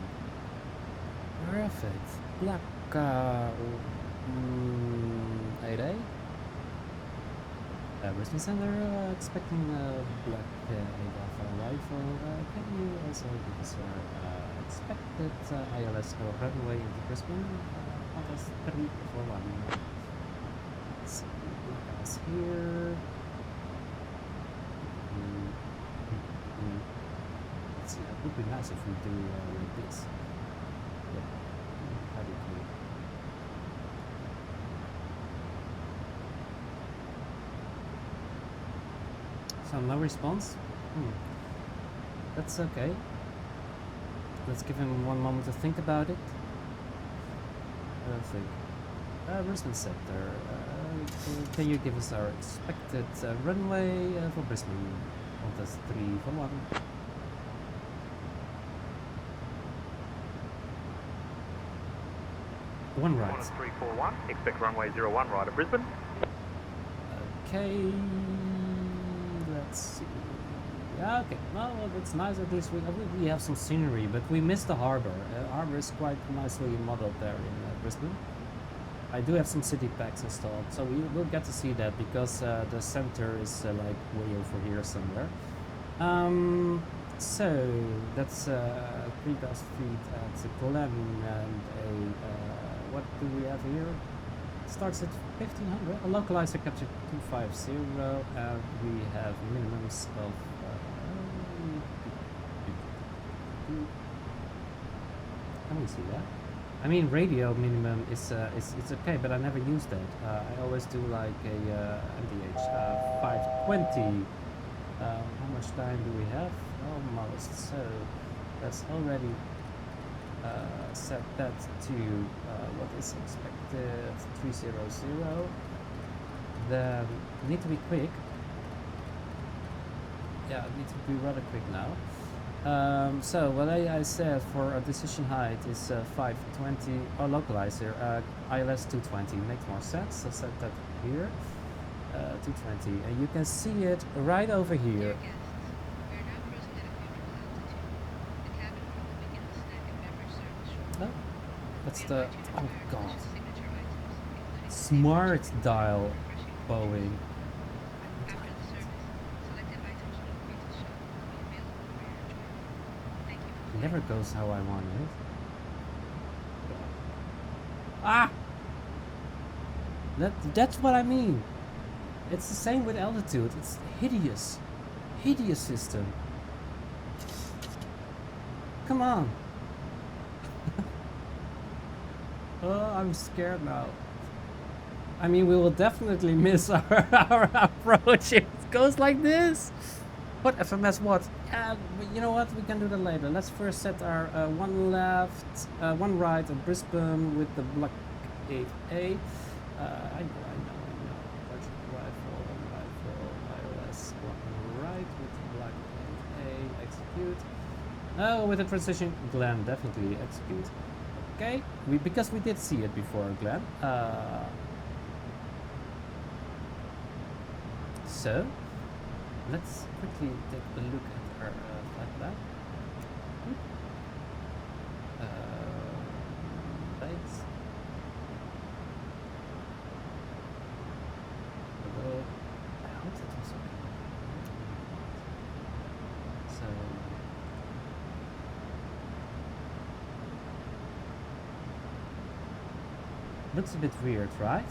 Perfect. Black 8A. Brisbane Center, expecting Black 8 Alpha arrival. Can you also give us our expected ILS runway into Brisbane? Qantas 341. Let's see, Black is here. Let's see, that would be nice if we do like this. Yeah, that'd be cool. So no response? That's okay. Let's give him one moment to think about it. I don't think. Brisbane Center. Can you give us our expected runway for Brisbane? Qantas 341. One right. Qantas 341. Expect runway 01 right at Brisbane. Okay. Let's see. Yeah, okay. Well, that's nice. At least we have some scenery, but we missed the harbour. Harbour is quite nicely modelled there in Brisbane. I do have some city packs installed, so we will get to see that because the centre is like way over here somewhere. So that's 3,000 feet at Glen, and what do we have here? Starts at 1500. A localizer captured 250, and we have minimums of. Can we see that? I mean, radio minimum is it's okay, but I never use that. I always do like a MDH 520. How much time do we have? Almost. So that's already set that to what is expected 300. Then need to be quick. Yeah, need to be rather quick now. So what I said for a decision height is 520 or localizer, ILS 220 makes more sense. So set that here, 220, and you can see it right over here. Oh, that's the, oh god, smart dial Boeing. It never goes how I want it. Ah! That's what I mean. It's the same with altitude. It's hideous. Hideous system. Come on. Oh, I'm scared now. I mean, we will definitely miss our approach if it goes like this. What FMS what? Yeah, but you know what? We can do that later. Let's first set our one left, one right of Brisbane with the block 8A. I know. That's rifle, ILS, one right with the block 8A. Execute. Oh, with the transition, Glenn, definitely execute. Okay, because we did see it before, Glenn. So, let's quickly take a look at our flight plan. Thanks. Hello. I hope that was okay. So, looks a bit weird, right?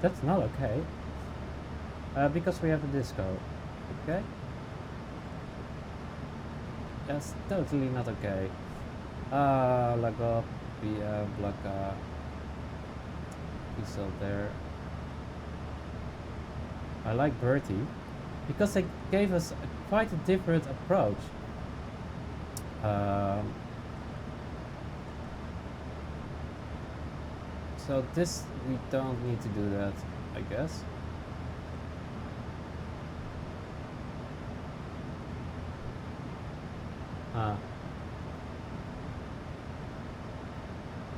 That's not okay. Because we have a disco. Okay? That's totally not okay. Lag up. We have like diesel there. I like Bertie because they gave us quite a different approach. So this, we don't need to do that, I guess.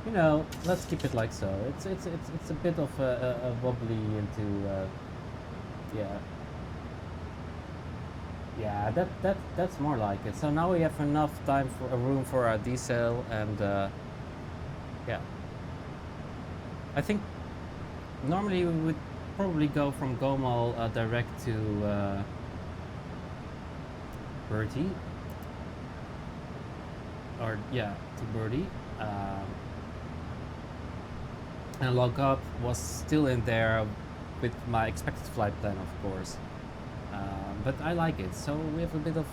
You know, let's keep it like so. It's a bit of a wobbly into yeah, that's more like it. So now we have enough time for a room for our decel and yeah. I think normally we would probably go from Gomal direct to Bertie. Or yeah, to Bertie. And log up was still in there with my expected flight plan, of course. But I like it. So we have a bit of,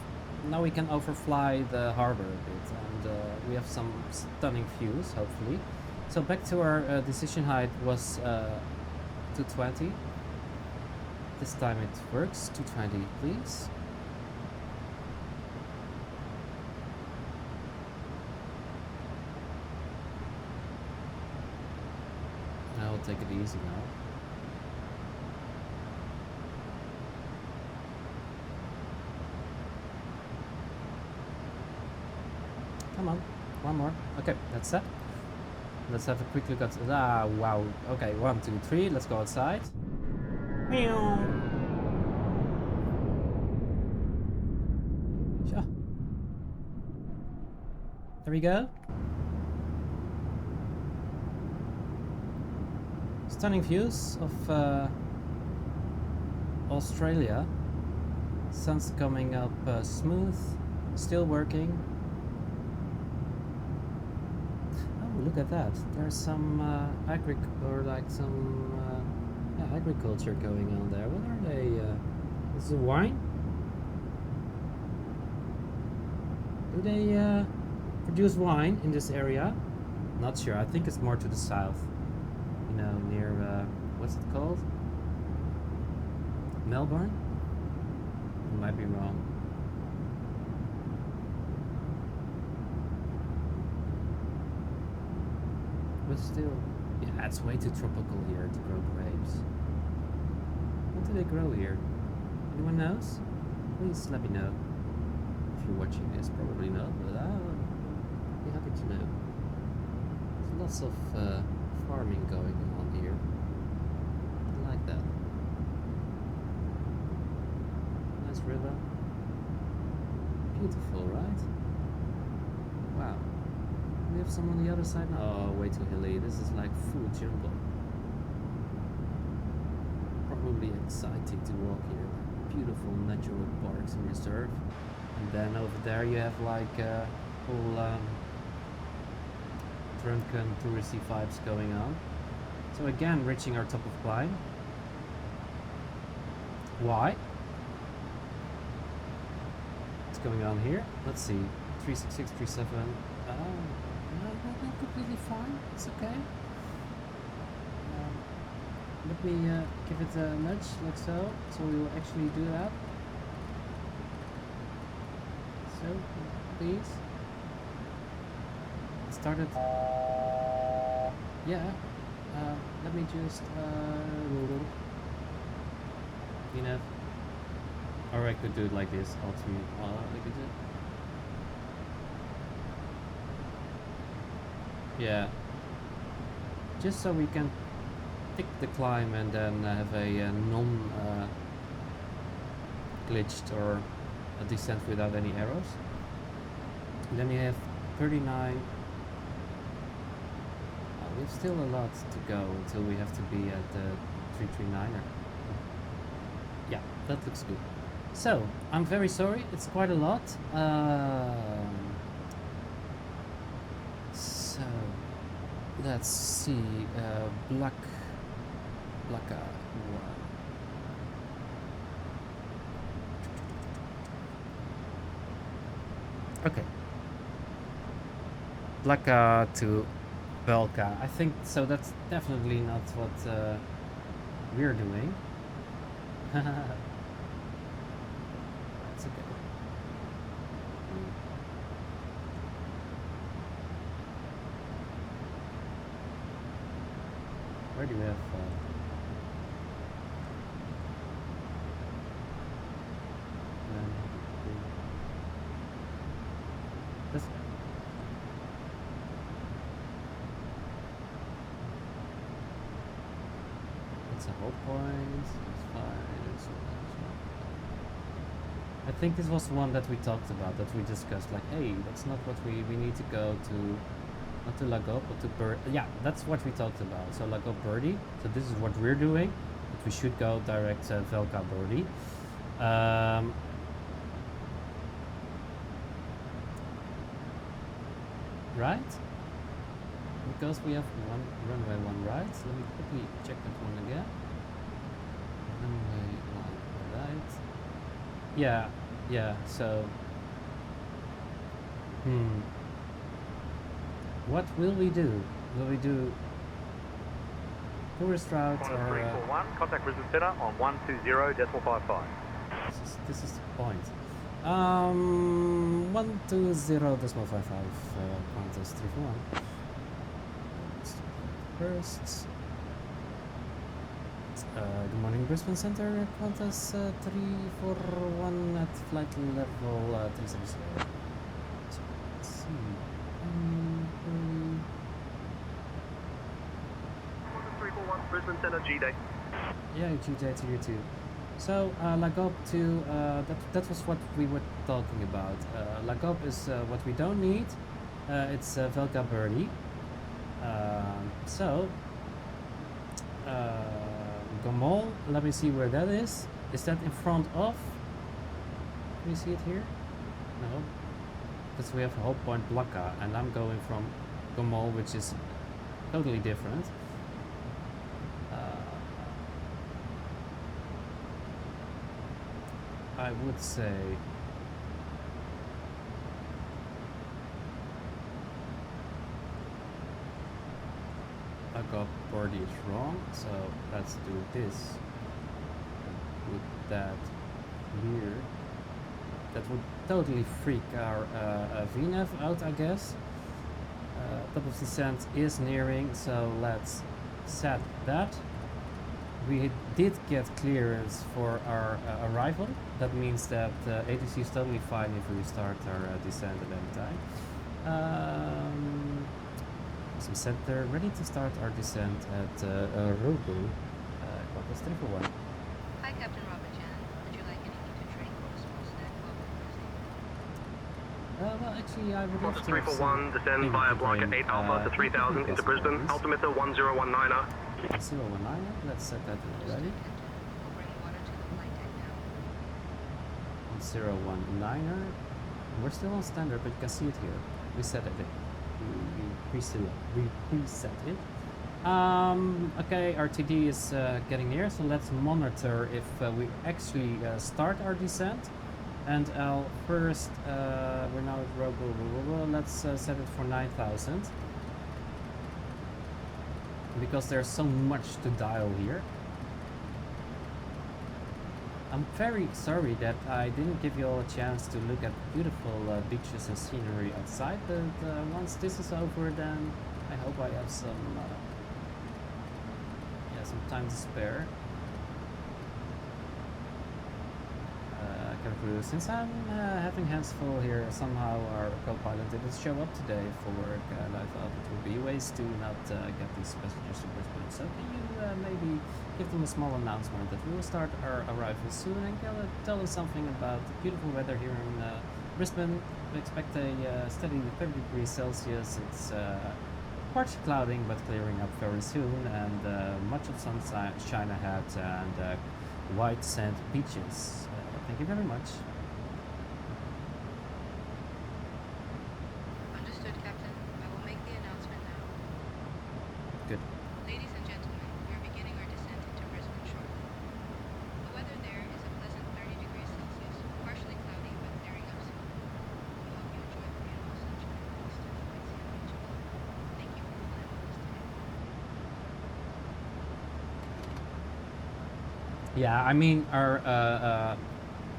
now we can overfly the harbor a bit, and we have some stunning views, hopefully. So back to our decision height was 220. This time it works. 220, please. I'll take it easy now. Come on, one more. Okay, that's set. Let's have a quick look at. Ah, wow. Okay, 1, 2, 3. Let's go outside. Meow. Sure. There we go. Stunning views of Australia. Sun's coming up smooth, still working. Oh, look at that! There's some agriculture going on there. What are they? Is it wine? Do they produce wine in this area? Not sure. I think it's more to the south. You know, near what's it called? Melbourne? I might be wrong. But still, yeah, it's way too tropical here to grow grapes. What do they grow here? Anyone knows? Please let me know. If you're watching this, probably not, but I'll be happy to know. There's lots of farming going on here. I like that. Nice river. Beautiful, right? Wow. We have some on the other side now. Oh, way too hilly. This is like full jungle. Probably exciting to walk here. Beautiful natural parks and reserve. And then over there you have like whole drunken touristy vibes going on. So again, reaching our top of climb. Why? What's going on here? Let's see. 366, 37. completely fine. It's okay. Let me give it a nudge, like so. So we will actually do that. So, please. Start it. Yeah. Let me just. Enough. Or I could do it like this. Alternate. I could do it. Yeah. Just so we can tick the climb and then have a non-glitched or a descent without any arrows. And then you have 39. We have still a lot to go until we have to be at the 339er. Yeah, that looks good. So, I'm very sorry, it's quite a lot. So, let's see, Blacka 1. Okay. Blacka to Belka. I think so. That's definitely not what we're doing. That's okay. Where do we have? This. It's a whole point. It's fine. It's fine. I think this was one that we talked about, that we discussed. Like, hey, that's not what we need to go to. Not to Lagop, but to yeah, that's what we talked about. So Lagop Birdie. So this is what we're doing. But we should go direct Velka Birdie. Right? Because we have one runway 1 right. Let me quickly check that one again. Runway 1 right. Yeah. So. What will we do? Will we do tourist route or 341, contact Brisbane Centre on 120.55. This is the point. 120.55 Qantas 341. First. Good morning, Brisbane Centre, Qantas 341 at flight level 370. So let's see. 341, Brisbane Centre, G-Day. Yeah, G-Day to you too. So, Lagop to, that was what we were talking about. Lagop is what we don't need. It's Velka Birdie. Gomol, let me see where that is. Is that in front of? Can you see it here? No. Because we have a whole point Blacka, and I'm going from Gomol, which is totally different. I would say Lagop Birdie is wrong, so let's do this. Put that here. That would totally freak our VNAV out, I guess. Top of descent is nearing, so let's set that. We did get clearance for our arrival. That means that ATC is totally fine if we start our descent at any time. Some center ready to start our descent at Rogo, Qantas 341. Hi, Captain Robert Jan. Would you like anything to drink or a small snack while we're cruising? Well, actually, I would love Qantas to have 341, descend via Blanca 8 Alpha to 3000 into Brisbane, altimeter 1019er. 019, let's set that ready. We'll bring water to the flight deck now. 019er. We're still on standard, but you can see it here. We set it. We preset it. Okay, our TD is getting near, so let's monitor if we actually start our descent. And I'll first, we're now at Robo, let's set it for 9,000. because there's so much to dial here. I'm very sorry that I didn't give you all a chance to look at beautiful beaches and scenery outside, but once this is over, then I hope I have some time to spare. Since I'm having hands full here, somehow our co-pilot didn't show up today for work, and I thought it would be ways to not get these passengers to Brisbane. So can you maybe give them a small announcement that we will start our arrival soon, and tell them something about the beautiful weather here in Brisbane. We expect a steady 30 degrees Celsius. It's partly clouding but clearing up very soon, and much of sunshine ahead, and white sand beaches. Thank you very much. Understood, Captain. I will make the announcement now. Good. Ladies and gentlemen, we are beginning our descent into Brisbane shortly. The weather there is a pleasant 30 degrees Celsius, partially cloudy but clearing up soon. We hope you enjoy the beautiful sunshine and the steady white sand beaches. Thank you for flying with us today. Yeah, I mean our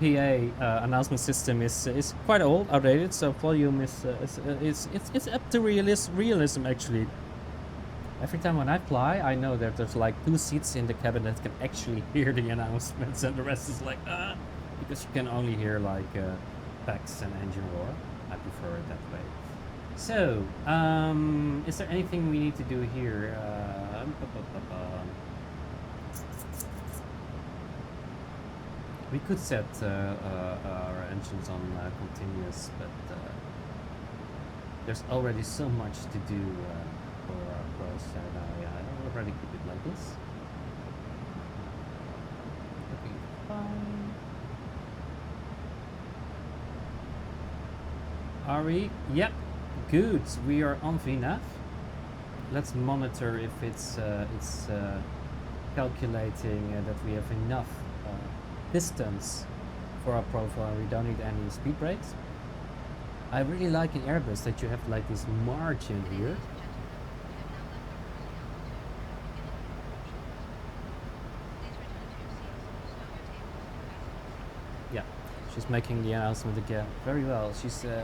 PA announcement system is quite old, outdated. So volume is it's up to realism actually. Every time when I fly, I know that there's like 2 seats in the cabin that can actually hear the announcements, and the rest is like because you can only hear like packs and engine roar. I prefer it that way. So, is there anything we need to do here? We could set our engines on continuous, but there's already so much to do for our approach that I already keep it like this. Looking fine. Are we? Yep, good. We are on VNAV. Let's monitor if it's calculating that we have enough distance for our profile and we don't need any speed brakes. I really like in Airbus that you have like this margin here. Yeah, she's making the announcement again. Very well. She's an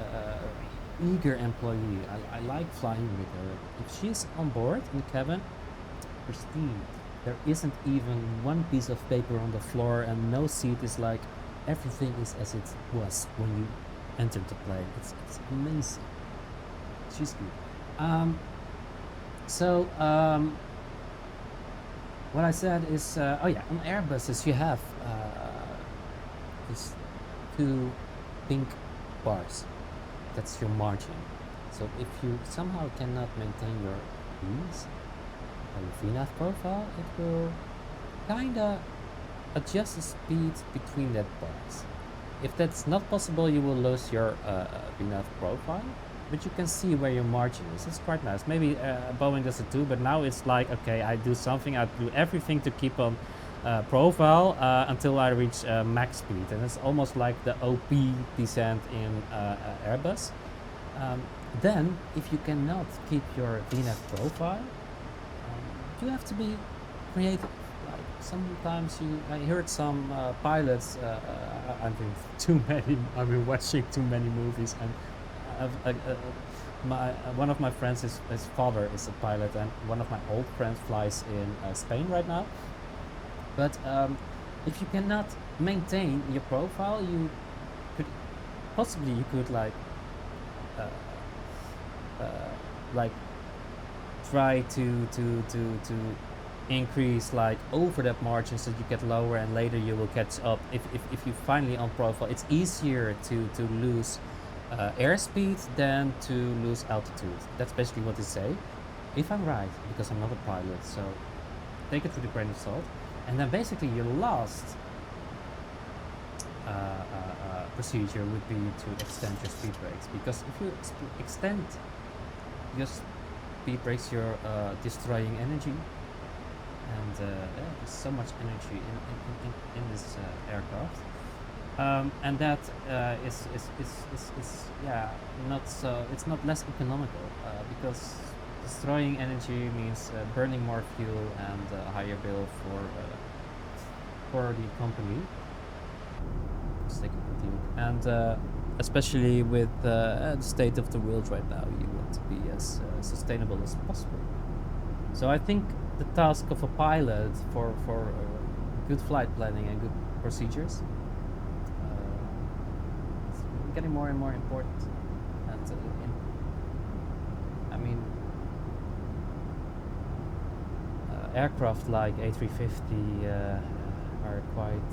eager employee. I like flying with her. If she's on board in the cabin, pristine. There isn't even one piece of paper on the floor, and no seat is like, everything is as it was when you entered the plane. It's amazing. She's good. What I said is, oh yeah, on Airbuses you have these 2 pink bars. That's your margin. So if you somehow cannot maintain your ease, your VNAV profile, it will kinda adjust the speed between that bars. If that's not possible, you will lose your VNAV profile, but you can see where your margin is. It's quite nice. Maybe Boeing does it too, but now it's like, okay, I do something, I do everything to keep on profile until I reach max speed, and it's almost like the OP descent in Airbus. Then, if you cannot keep your VNAV profile, you have to be creative. Like sometimes I heard some pilots. I've been watching too many movies, and one of my friends, his father is a pilot, and one of my old friends flies in Spain right now. But if you cannot maintain your profile, you could try to increase like over that margin so you get lower, and later you will catch up. If you finally on profile, it's easier to lose airspeed than to lose altitude. That's basically what they say, if I'm right, because I'm not a pilot, so take it with a grain of salt. And then basically your last procedure would be to extend your speed brakes, because if you extend your speed brakes, you're destroying energy, and there's so much energy in this aircraft, and that is not so, it's not less economical, because the destroying energy means burning more fuel and a higher bill for the company. And especially with the state of the world right now, you want to be as sustainable as possible. So I think the task of a pilot for good flight planning and good procedures is getting more and more important. And I mean, aircraft like A350 are quite.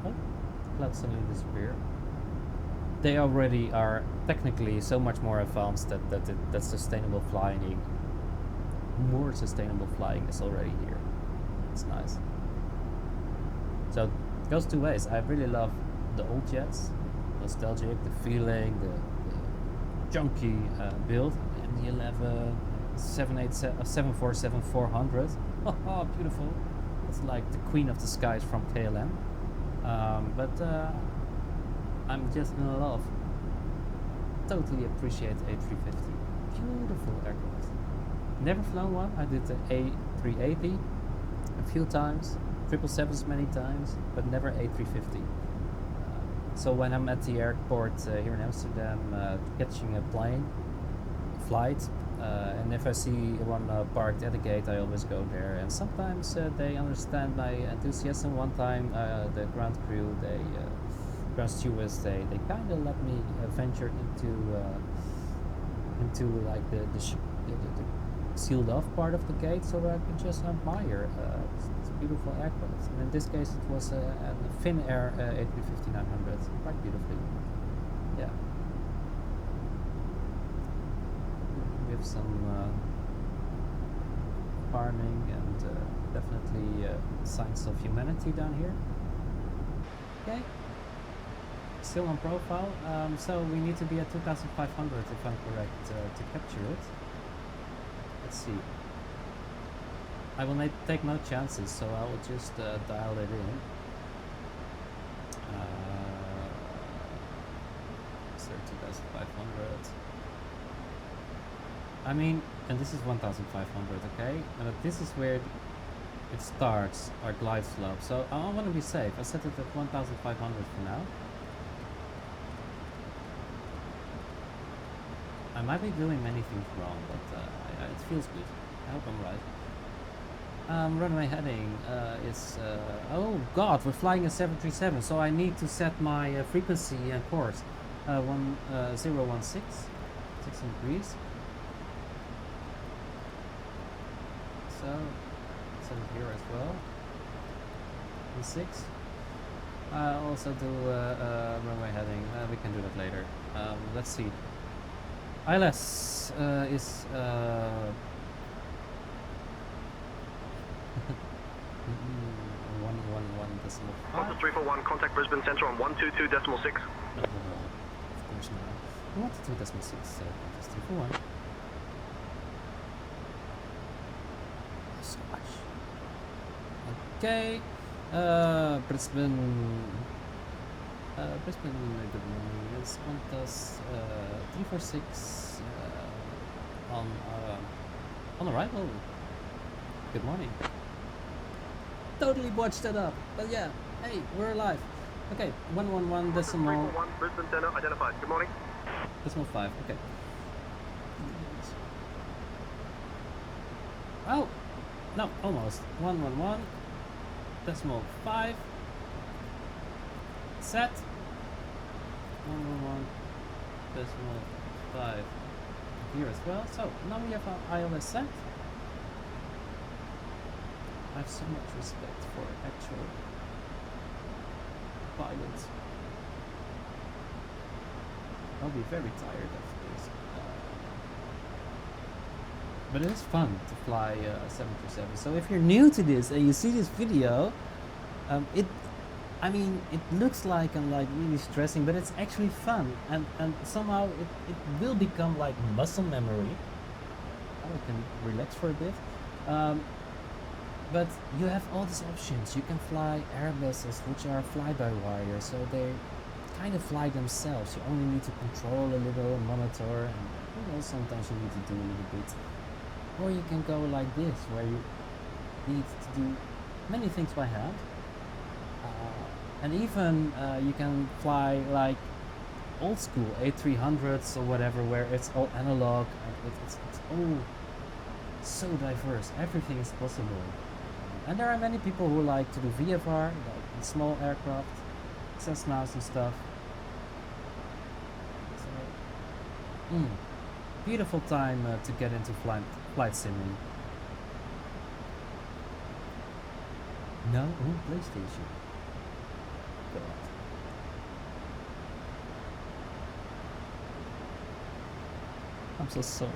Oh, clouds suddenly disappear. They already are technically so much more advanced that sustainable flying, more sustainable flying, is already here. It's nice. So it goes two ways. I really love the old jets, nostalgic, the feeling, the junky build, the MD-11, 747-400. Oh, beautiful! It's like the queen of the skies from KLM. But I'm just in love. Totally appreciate A350. Beautiful aircraft. Never flown one. I did the A380 a few times, 777s many times, but never A350. So when I'm at the airport here in Amsterdam catching a plane, flight, and if I see one parked at the gate, I always go there. And sometimes they understand my enthusiasm. One time, the ground crew, ground stewards, they kind of let me venture into like the sealed off part of the gate, so I could just admire this beautiful aircraft. And in this case, it was a Finnair A350-900, quite beautifully. Yeah. We have some farming and definitely signs of humanity down here. Okay. Still on profile, so we need to be at 2,500 if I'm correct to capture it. Let's see. I will take no chances, so I will just dial it in. Is there 2,500? I mean, and this is 1,500, okay? But this is where it starts, our glide slope. So I want to be safe. I set it at 1,500 for now. I might be doing many things wrong, but it feels good. I hope I'm right. Runway heading is... oh god, we're flying a 737, so I need to set my frequency and course. 1016, 16 degrees. So, set it here as well. And 6. I'll also do runway heading. We can do that later. Let's see. ILS is 111.5. Qantas 341, contact Brisbane Centre on 122.6. Of course not. 122.6. Qantas 341. So much. Okay. Brisbane. Brisbane, good morning. It's Qantas 346 on arrival. Good morning. Totally botched it up, but yeah. Hey, we're alive. Okay, 111 decimal. 341, Brisbane Centre identified. Good morning. Decimal 5. Okay. Oh, no, almost. 111 decimal 5. Set. 111 decimal 5 here as well. So now we have our ILS set. I have so much respect for actual pilots. I'll be very tired after this. But it is fun to fly 737. So if you're new to this and you see this video, it looks like I'm like really stressing, but it's actually fun, and somehow it will become like muscle memory. I can relax for a bit. But you have all these options. You can fly Airbuses, which are fly-by-wire, so they kind of fly themselves. You only need to control a little and monitor, and sometimes you need to do a little bit. Or you can go like this, where you need to do many things by hand. And even you can fly like old school A300s or whatever, where it's all analog and it's all so diverse. Everything is possible. And there are many people who like to do VFR, like in small aircraft, Cessnas and stuff. So, beautiful time to get into flight simming. No, PlayStation. God. I'm so sorry.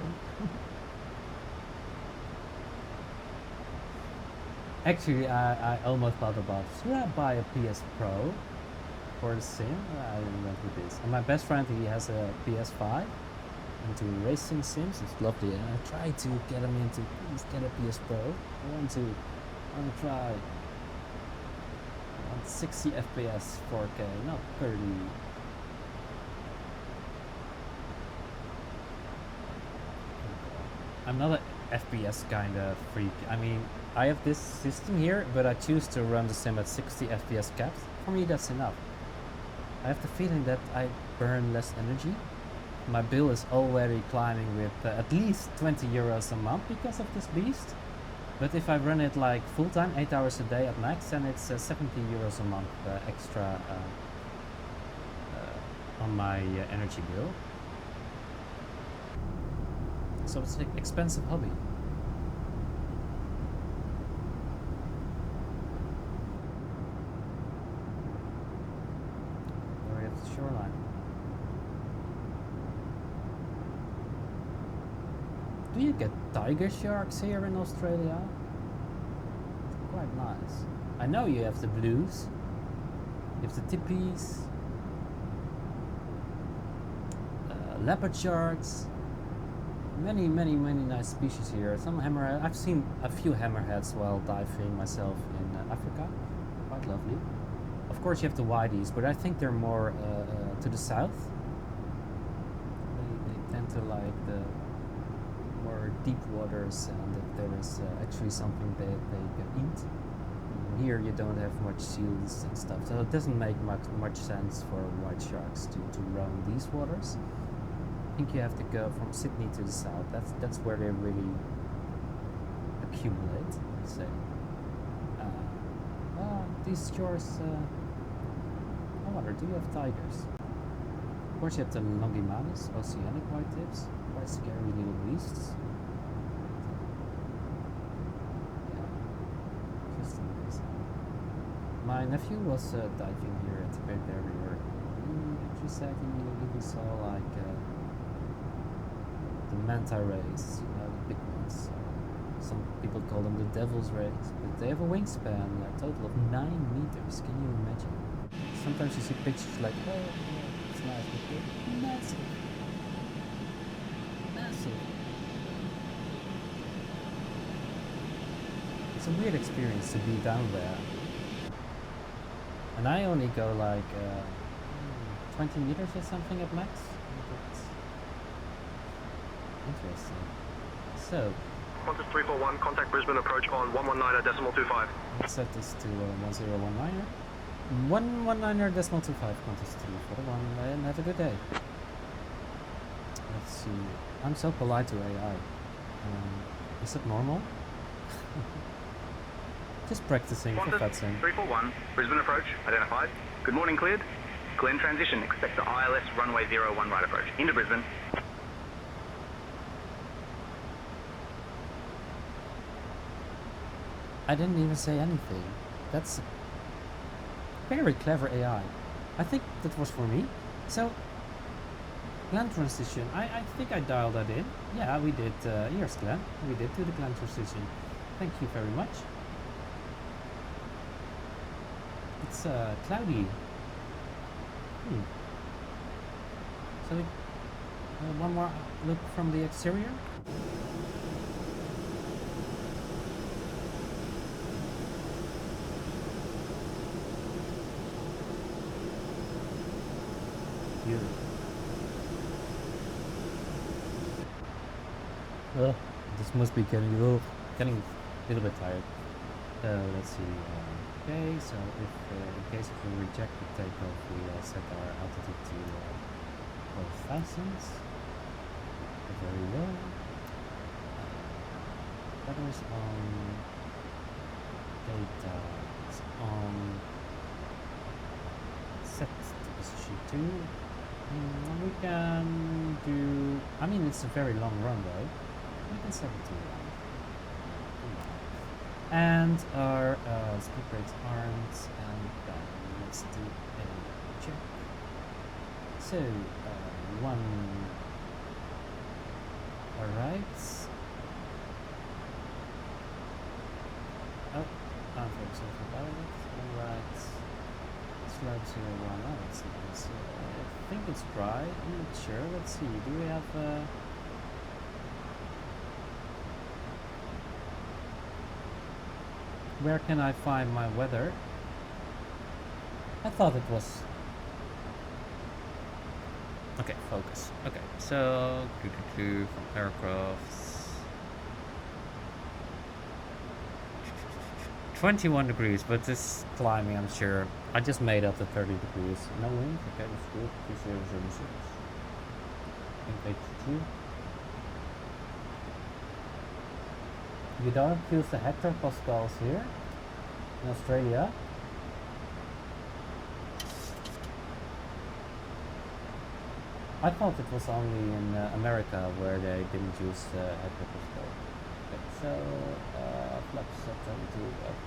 Actually, I almost thought about, should I buy a PS Pro for the sim? I went with this. And my best friend, he has a PS5 into racing sims. It's lovely. And I tried to get him into, please get a PS Pro. I want to try. I want 60 FPS, 4K, not 30. I'm not a FPS kind of freak. I mean, I have this system here, but I choose to run the sim at 60 FPS capped. For me, that's enough. I have the feeling that I burn less energy. My bill is already climbing with at least 20 euros a month because of this beast. But if I run it like full time, 8 hours a day at max, then it's 70 euros a month extra on my energy bill. So it's an expensive hobby. There we have the shoreline. Do you get tiger sharks here in Australia? It's quite nice. I know you have the blues, you have the tippies, leopard sharks. Many nice species here. Some hammerhead. I've seen a few hammerheads while diving myself in Africa. Quite lovely. Of course, you have the whiteys, but I think they're more to the south. They tend to like the more deep waters, and if there is actually something that they can eat. Here, you don't have much seals and stuff, so it doesn't make much sense for white sharks to roam these waters. I think you have to go from Sydney to the south. That's where they really accumulate, let's say. These shores, I wonder, do you have tigers? Of course you have the longimanus, oceanic white tips, quite scary little beasts. Yeah, just amazing. My nephew was diving here at the Great Barrier. He actually said he even saw like the manta rays, the big ones. Some people call them the devil's rays, but they have a wingspan, a total of 9 meters. Can you imagine? Sometimes you see pictures like, oh, yeah, it's nice, but they're massive. Massive. It's a weird experience to be down there. And I only go like 20 meters or something at max. Interesting. So, Qantas 341, contact Brisbane approach on 119.25. Let's set this to 1019er. 119.25, Qantas 341, and have a good day. Let's see. I'm so polite to AI. Is it normal? Just practicing for fetzing. 341, Brisbane approach, identified. Good morning, cleared. Glen transition, expect the ILS runway 01 right approach. Into Brisbane. I didn't even say anything. That's very clever AI. I think that was for me. So, Glen transition. I think I dialed that in. Yeah, we did. Here's Glen. We did do the Glen transition. Thank you very much. It's cloudy. So, one more look from the exterior. Must be getting a little bit tired. Let's see. Okay, so if in case if we reject the takeoff, we set our altitude to 12,000. Very low. Batteries on. Data is on. Set to position 2. We can do. I mean, it's a very long runway. We can set it to 1. And our speed brakes aren't, and then let's do a check. So, 1. Alright. Oh, I'm focusing about it. Alright. Slow to 1. Oh, that's nice. I think it's dry. I'm not sure. Let's see. Do we have. Where can I find my weather? I thought it was. Okay, focus. Okay, so from aircrafts. 21 degrees, but this climbing, I'm sure. I just made up the 30 degrees. No wind. Okay, that's good. 2006. I think 82. You don't use the hectopascals here in Australia. I thought it was only in America where they didn't use hectopascal. Okay, so flaps set them to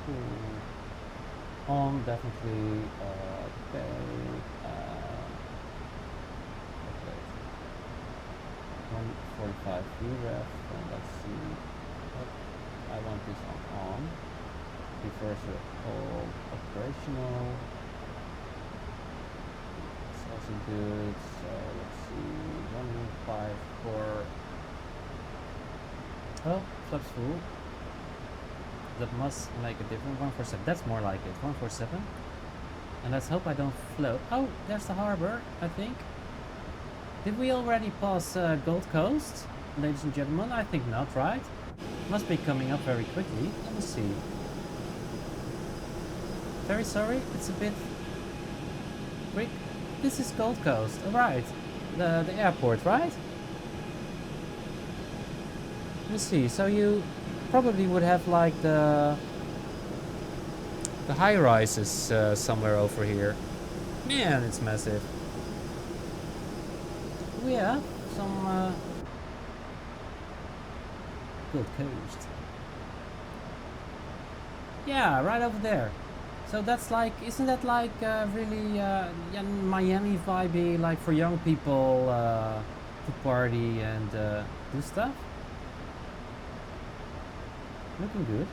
cool on definitely. Okay. 145 VREF, and let's see. I want this on. Reverser all operational. It's also good. So let's see. 154. Oh, flaps full. That must make a difference. 147. That's more like it. 147. And let's hope I don't float. Oh, there's the harbor, I think. Did we already pass Gold Coast, ladies and gentlemen? I think not, right? Must be coming up very quickly. Let me see. Very sorry, it's a bit quick. This is Gold Coast, alright. The airport, right? Let me see. So you probably would have like the high rises somewhere over here. Man, it's massive. We have some Gold Coast. Yeah, right over there. So that's like, isn't that like really Miami vibey, like for young people to party and do stuff? Looking good.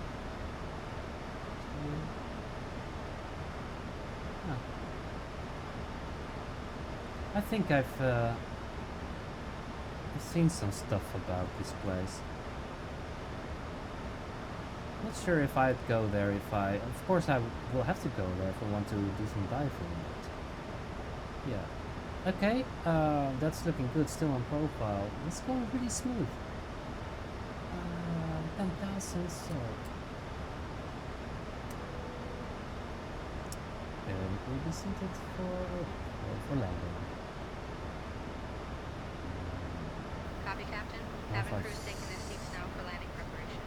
Huh. I think I've seen some stuff about this place. Not sure if I'd go there if I... Of course I will have to go there if I want to do some diving. But yeah. Okay, that's looking good still on profile. It's going really smooth. 10,000 so. And we be seated for landing. Copy, Captain. Cabin crew's taking their seats now for landing preparation.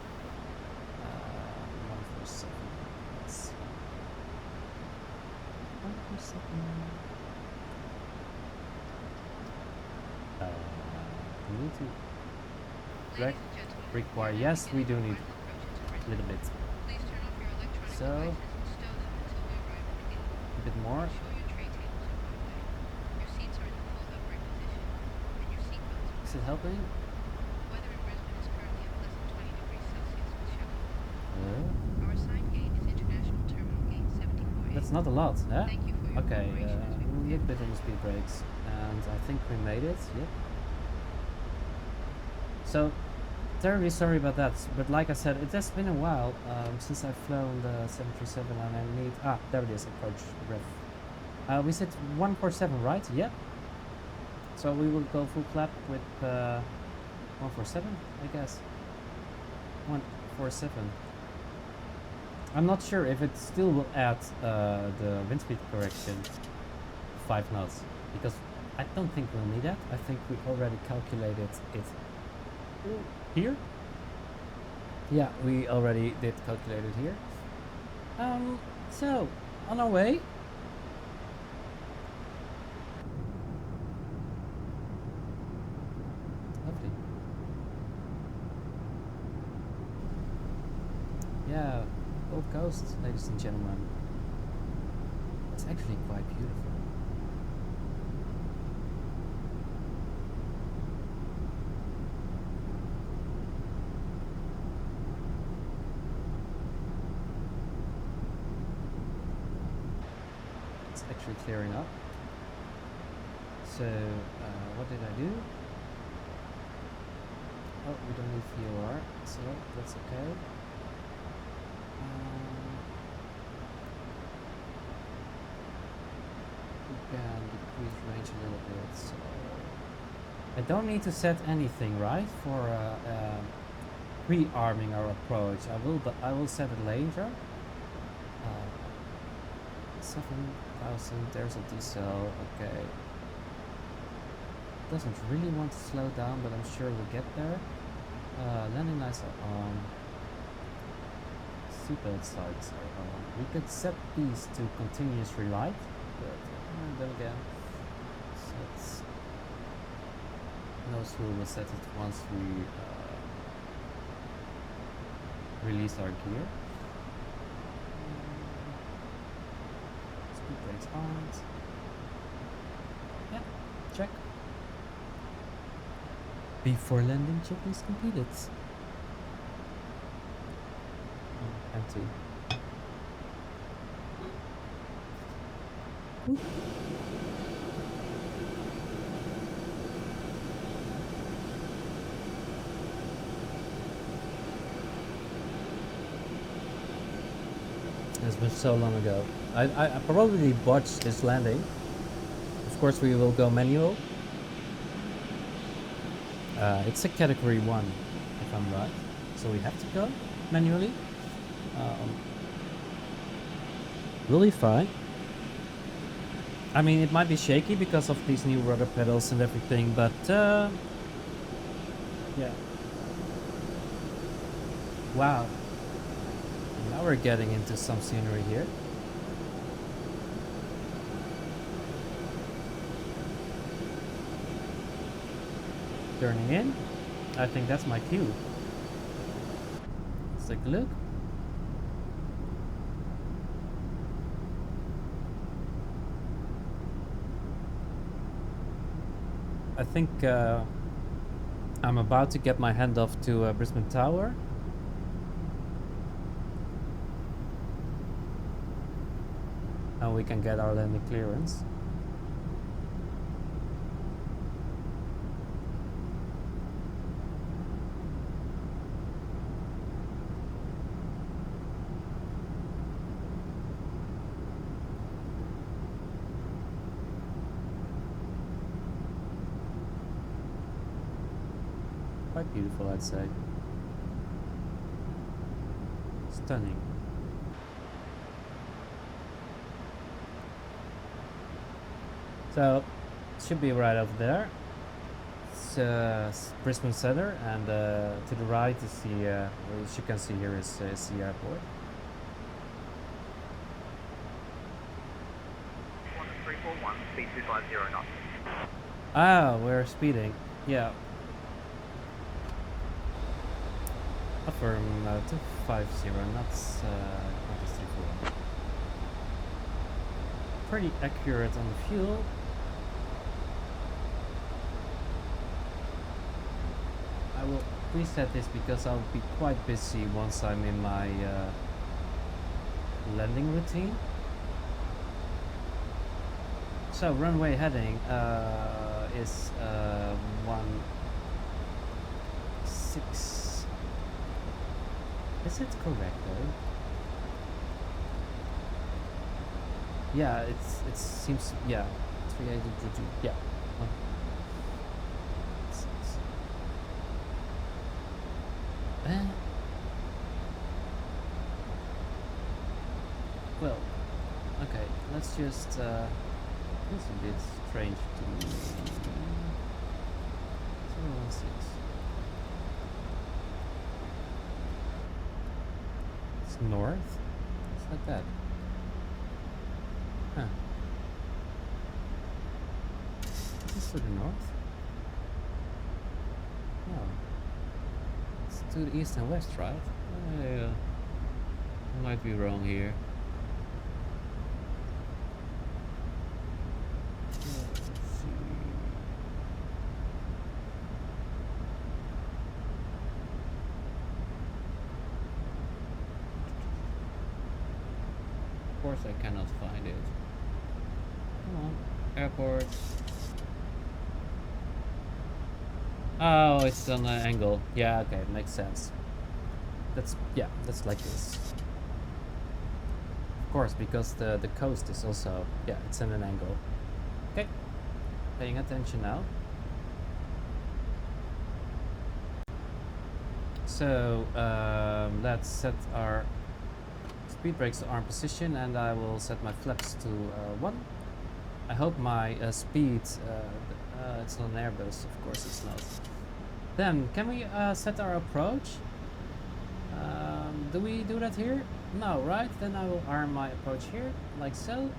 147. Let's see. 147. We need to require. Yes, we do need a little bit. Please turn off your electronic So devices and stow them until we arrive at the gate. a bit more. Ensure your tray tables are put away. Your seats are in the full upright position, and your seatbelts are Is it helping? Weather in Brisbane is currently a pleasant 20 degrees Celsius with shower. Uh, Our assigned gate is International Terminal Gate 74A. that's not a lot, huh? Thank you for your Okay, cooperation as we a little bit on the speed brakes, and I think we made it. Yep. So, terribly sorry about that, but like I said, it has been a while since I've flown the 737, and I need... Ah, there it is, approach ref. We said 147, right? Yep. So we will go full clap with 147, I guess. 147. I'm not sure if it still will add the wind speed correction 5 knots, because I don't think we'll need that. I think we already calculated it here. Yeah, we already did calculate it here. So on our way. Lovely. Yeah, Gold Coast, ladies and gentlemen. It's actually quite beautiful. It's actually clearing up. So, what did I do? Oh, we don't need VOR, so that's okay. We can decrease range a little bit. So I don't need to set anything, right, for pre-arming our approach. I will set it later. 7,000. There's a decel. Okay. Doesn't really want to slow down, but I'm sure we'll get there. Landing lights are on. Seatbelt sights are on. We could set these to continuous relight, but then again, sets. Nose wheel will set it once we release our gear. Speed brakes on. Yeah, check. Before landing, checklist completed. Empty. Ooh. It's been so long ago. I probably botched this landing. Of course, we will go manual. It's a category 1, if I'm right. So we have to go manually. We'll be fine. I mean, it might be shaky because of these new rudder pedals and everything, but yeah. Wow. Now we're getting into some scenery here. Turning in. I think that's my cue. Let's take a look. I think I'm about to get my handoff to Brisbane Tower. And we can get our landing clearance. Quite beautiful, I'd say. Stunning. So, should be right over there. It's Brisbane Center, and to the right is the, as you can see here, is the airport. 341, speed 250 knots. Ah, we're speeding. Yeah. Affirm 250 knots, Qantas 341. Pretty accurate on the fuel. I will preset this because I'll be quite busy once I'm in my landing routine. So runway heading is 16. Is it correct though? Yeah, it seems, yeah, 380, yeah. Well, okay, let's just, it's a bit strange to me. 016. It's north? It's like that. Huh. Is this to the north? No. It's to the east and west, right? I might be wrong here. Let's see. Of course I cannot find it. Come on, airport. Oh, it's on an angle. Yeah, okay, makes sense. That's like this. Of course, because the coast is also, yeah, it's in an angle. Okay, paying attention now. So let's set our speed brakes to arm position, and I will set my flaps to 1. I hope my speed, it's not an Airbus, of course it's not. Then, can we set our approach? Do we do that here? No, right? Then I will arm my approach here, like so.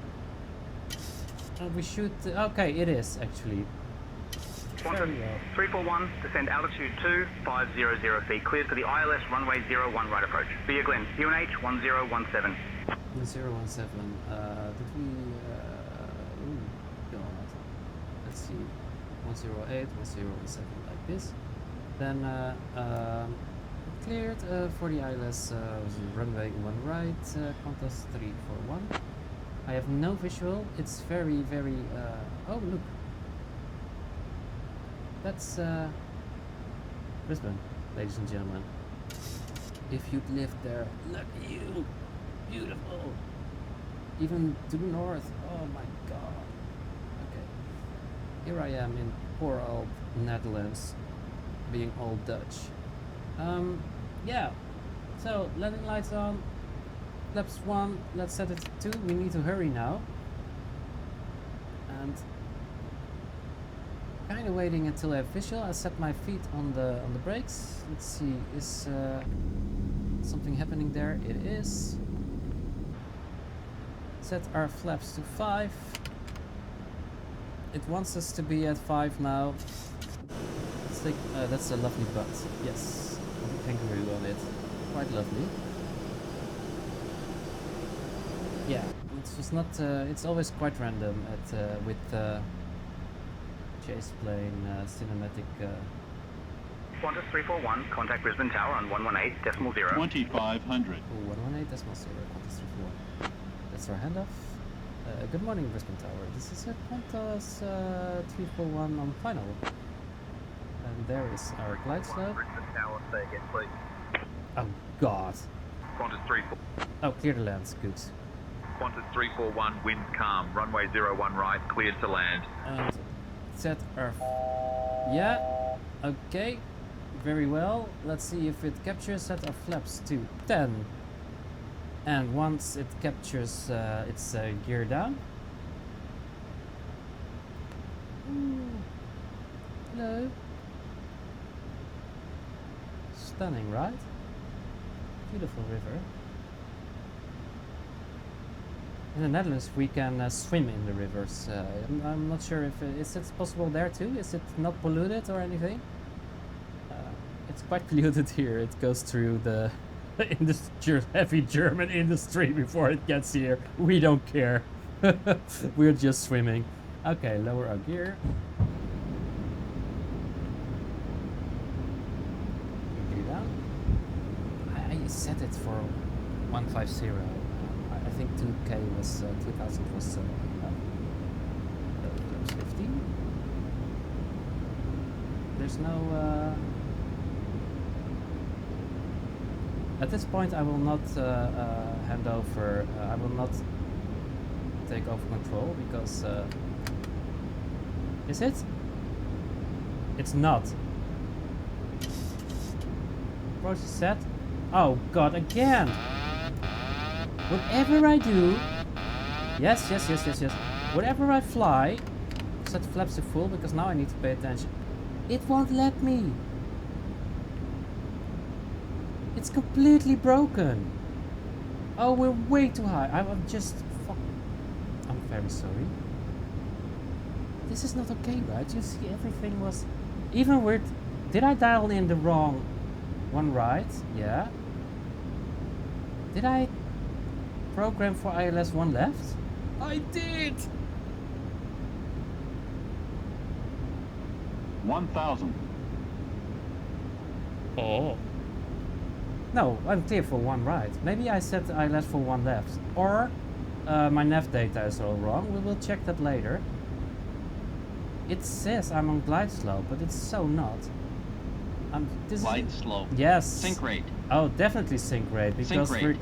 And we should, okay, it is actually. Qantas 341, descend altitude 2500 feet, cleared for the ILS runway 01 right approach. Via Glen, UNH 1017. 1017, did we, ooh, God. Let's see, 108, 1017, like this. Then, cleared for the ILS runway 1 right, Qantas 341. I have no visual, it's very, oh look. That's Brisbane, ladies and gentlemen. If you'd lived there, look at you, beautiful. Even to the north, oh my god. Okay, here I am in poor old Netherlands, being all Dutch. Yeah, so landing lights on, flaps 1, let's set it to 2, we need to hurry now. And kind of waiting until I have visual. I set my feet on the brakes. Let's see, is something happening there? It is. Set our flaps to 5. It wants us to be at 5 now. Let's take, that's a lovely butt. Yes, a kangaroo on it. Quite lovely. Yeah, it's just not. It's always quite random at with chase plane cinematic. Qantas 341, contact Brisbane Tower on 118.0. 2500. Oh, 118.0, Qantas 341. That's our handoff. Good morning, Brisbane Tower. This is a Qantas 341 on final. And there is our glide slope. Brisbane Tower, say again, please. Oh, God. Qantas 341. Oh, clear the lands. Good. Qantas 341, winds calm, runway 01 right, cleared to land. And set our... Yeah, okay, very well. Let's see if it captures. Set our flaps to 10. And once it captures, it's gear down. Ooh. Hello. Stunning, right? Beautiful river. In the Netherlands, we can swim in the rivers. I'm not sure if is it possible there too. Is it not polluted or anything? It's quite polluted here. It goes through the heavy German industry before it gets here. We don't care. We're just swimming. Okay, lower our gear. Gear down. I set it for 150. I think 2K was 2000 was 15. There's no. At this point, I will not hand over. I will not take over control because. Is it? It's not. Approach is set. Oh God! Again. Whatever I do, yes. Whatever I fly, set the flaps to full because now I need to pay attention. It won't let me. It's completely broken. Oh, we're way too high. I'm just I'm very sorry. This is not okay, right? You see, everything was even weird. Did I dial in the wrong one right? Yeah. Did I program for ILS one left? I did. 1,000. Oh. No, I'm clear for one right. Maybe I set the ILS for one left. Or my nav data is all wrong. We will check that later. It says I'm on glide slope, but it's so not. Glide slope. Yes. Sync rate. Oh, definitely sync rate because Sync rate.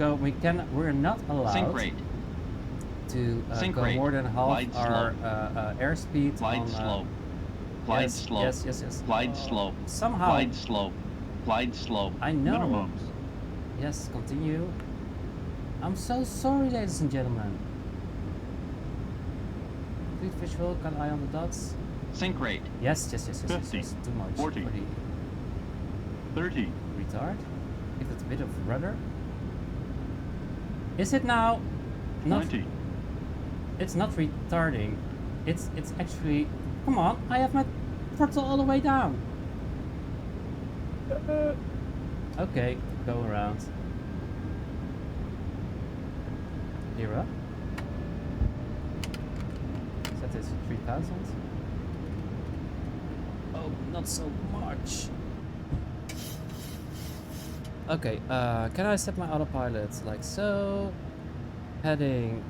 we're not allowed Sync rate. to Sync go rate. more than half Glide our slope. airspeed Glide on slope. Glide yes, slope. yes. Glide slope. Somehow. Glide slope. Glide slope. I know. Minimums. Yes, continue. I'm so sorry, ladies and gentlemen. Complete visual, got eye on the dots. Sync rate. Yes. 50, Too much. 40. 30. Retard. Give it a bit of rudder. Is it now? Not, 20. it's not retarding. It's actually. Come on! I have my throttle all the way down. Okay, go around. Lira. Set this to 3,000. Oh, not so much. Okay, can I set my autopilot like so? Heading,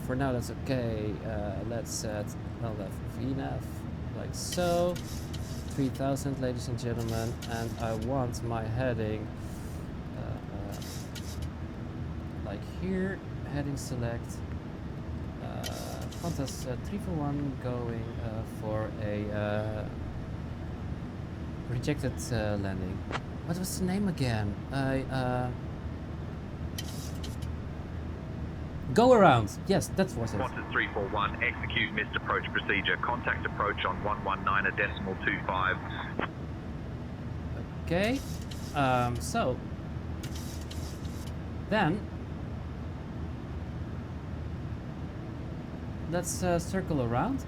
for now that's okay. Let's set VNAV like so. 3,000, ladies and gentlemen, and I want my heading like here. Heading select. Qantas 341 going for a rejected landing. What was the name again? Go around. Yes, that was it. Qantas 341, execute missed approach procedure. Contact approach on 119.25. Okay. So then let's circle around.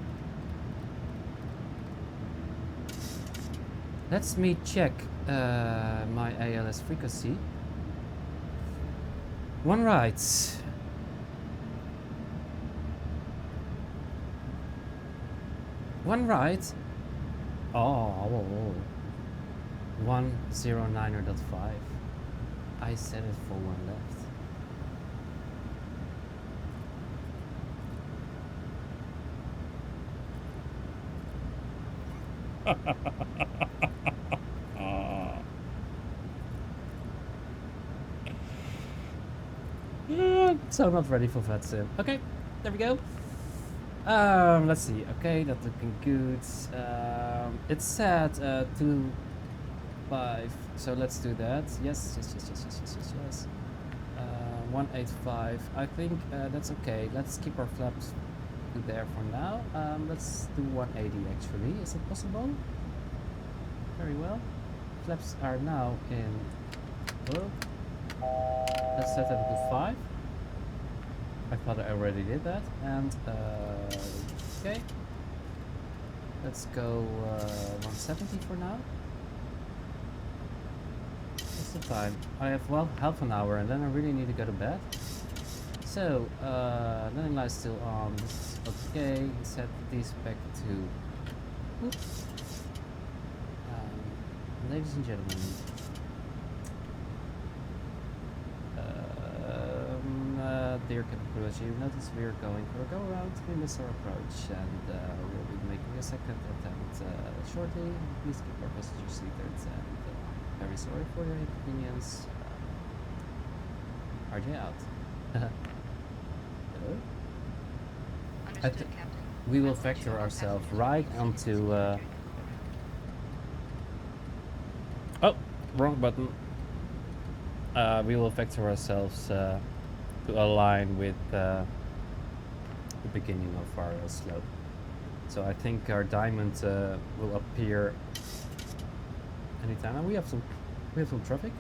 Let me check my ALS frequency. One right. One right. Oh, 109.5. I set it for one left. So I'm not ready for that sim. Okay, there we go. Let's see. Okay, that's looking good. It's set 2.5. So let's do that. Yes. 185. I think that's okay. Let's keep our flaps there for now. Let's do 180 actually. Is it possible? Very well. Flaps are now in. Oh. Let's set that to 5. I thought I already did that. And okay. Let's go 170 for now. What's the time? I have well half an hour and then I really need to go to bed. So landing lights still on. This is okay. Set these back to. Oops. Ladies and gentlemen. Dear cabin crew, as you notice, we are going for a go around. We missed our approach and we'll be making a second attempt shortly. Please keep our passengers seated and very sorry for your inconvenience. RJ out. Hello? Understood, Captain. We will vector ourselves right onto. Oh, wrong button. We will vector ourselves to align with the beginning of our slope. So I think our diamond will appear anytime. And we have some traffic.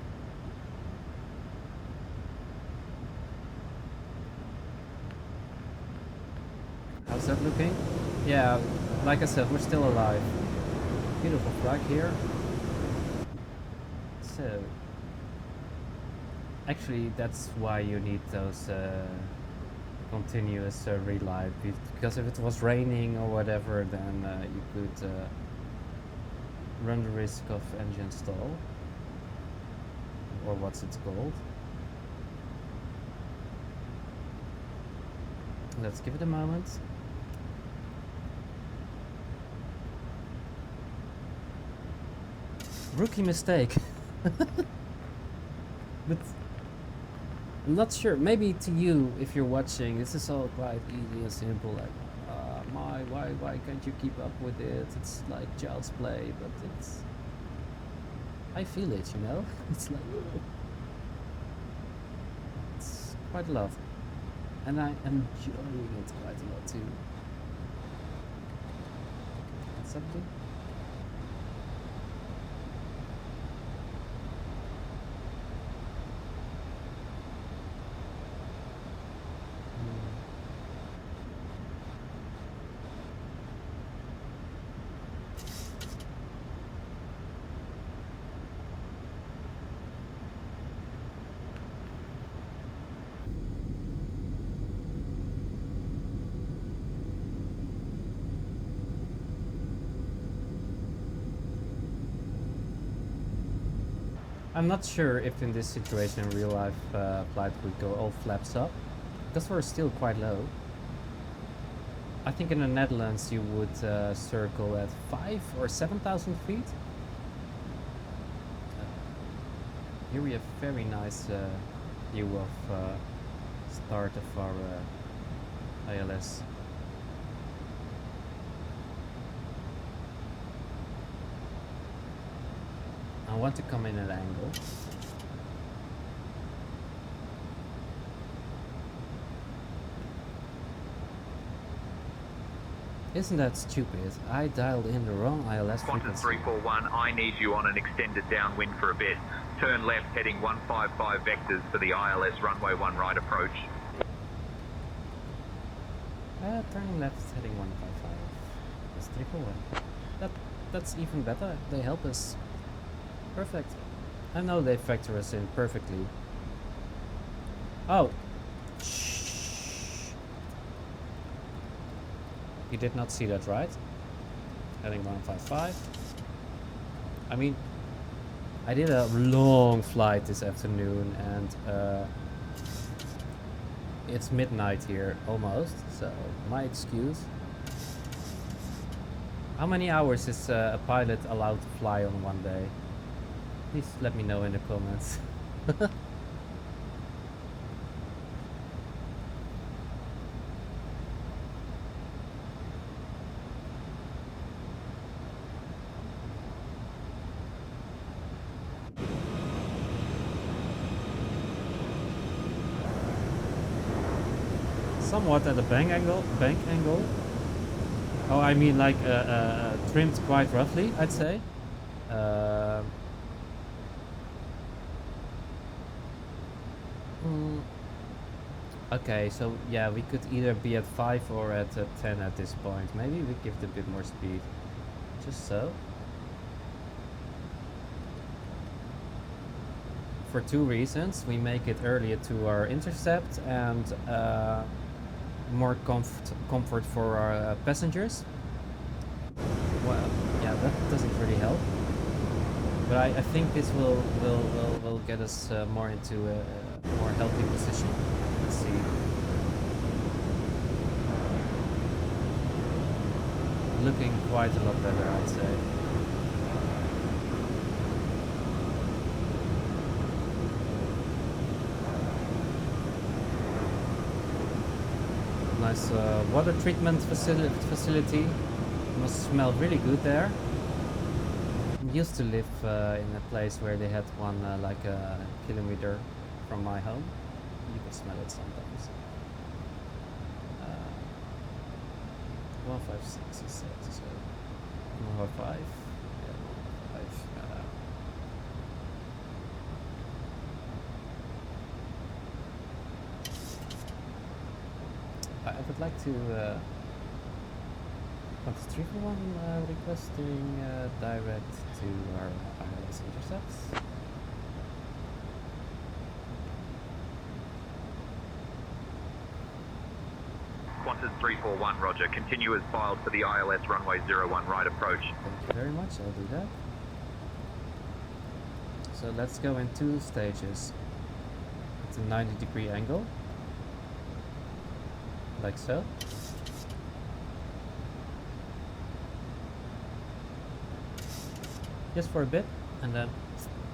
How's that looking? Yeah, like I said, we're still alive. Beautiful flag here. So, actually, that's why you need those continuous relight. Because if it was raining or whatever, then you could run the risk of engine stall. Or what's it called? Let's give it a moment. Rookie mistake. But I'm not sure. Maybe to you, if you're watching, this is all quite easy and simple. Like, why can't you keep up with it? It's like child's play, but it's. I feel it, you know. It's like it's quite a lot, and I'm enjoying it quite a lot too. Something. I'm not sure if in this situation in real life flight would go all flaps up, because we're still quite low. I think in the Netherlands you would circle at 5,000 or 7,000 feet. Here we have very nice view of start of our ILS. I want to come in at an angle. Isn't that stupid? I dialed in the wrong ILS Qantas frequency. 341, I need you on an extended downwind for a bit. Turn left heading 155 vectors for the ILS runway 1 right approach. Turning left heading 155. That's 341. That's even better. They help us. Perfect. I know they factor us in perfectly. Oh. Shh. You did not see that, right? Heading 155. I mean, I did a long flight this afternoon and it's midnight here almost, so my excuse. How many hours is a pilot allowed to fly on one day? Please let me know in the comments. Somewhat at a bank angle. Oh, I mean like trimmed quite roughly, I'd say. Okay, so yeah, we could either be at 5 or at 10 at this point. Maybe we give it a bit more speed. Just so. For two reasons. We make it earlier to our intercept and more comfort for our passengers. Well, yeah, that doesn't really help. But I think this will get us more into a more healthy position. Let's see. Looking quite a lot better, I'd say. Nice water treatment facility. Must smell really good there. I used to live in a place where they had one like a kilometer from my home. You can smell it sometimes. 156 is set, so 105. Yeah, 105. I would like to Qantas 341 requesting direct to our ILS intercepts. Qantas 341, roger. Continue as filed for the ILS runway 01 right approach. Thank you very much, I'll do that. So let's go in 2 stages. It's a 90-degree angle. Like so. Just for a bit, and then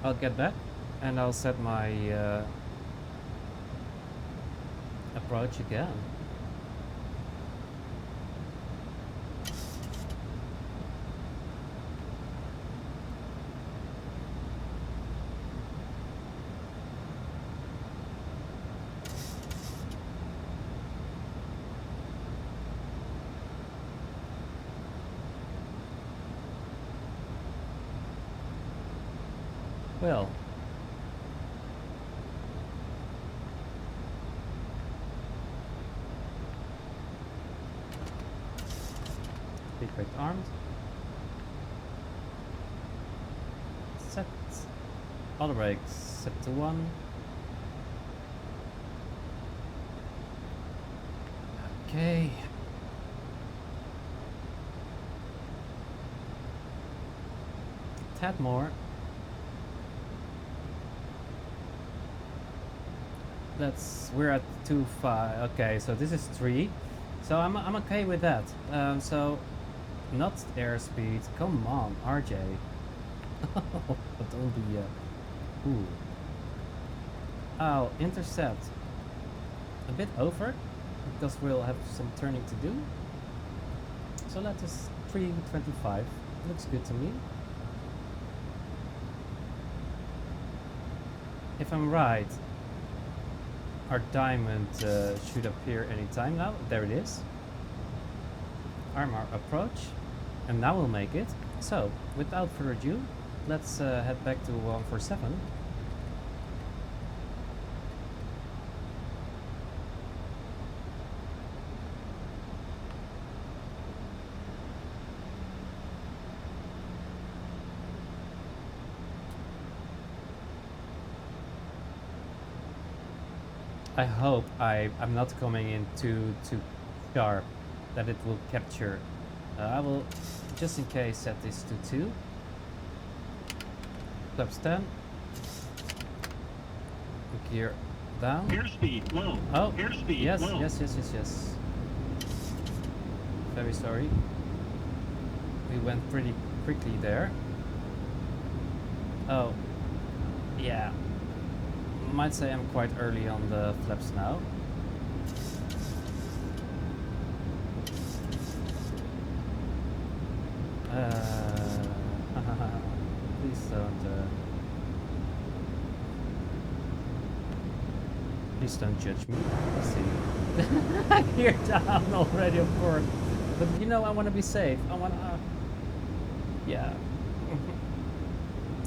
I'll get back and I'll set my approach again. Well, big brake armed. Set auto brakes set to 1. Okay. Tad more. We're at 2.5. Okay, so this is 3. So I'm okay with that. So not airspeed. Come on, RJ. Don't be ooh. I'll intercept a bit over because we'll have some turning to do. So let us 325. Looks good to me. If I'm right, our diamond should appear anytime now. There it is. Arm our approach. And now we'll make it. So, without further ado, let's head back to 147. I hope I'm not coming in too sharp that it will capture. I will, just in case, set this to 2. Flaps 10. Gear down. Airspeed low. Oh, Airspeed yes, low. yes. Very sorry. We went pretty quickly there. Oh, yeah. Might say I'm quite early on the flaps now. Please don't judge me. Let's see. You're down already, of course. But you know, I want to be safe. I want to. Yeah.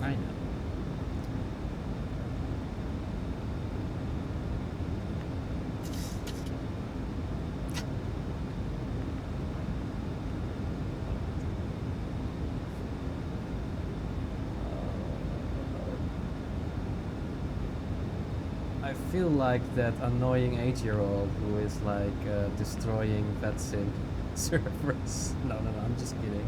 I know. I feel like that annoying 8-year-old who is like destroying VetSim servers. No, I'm just kidding.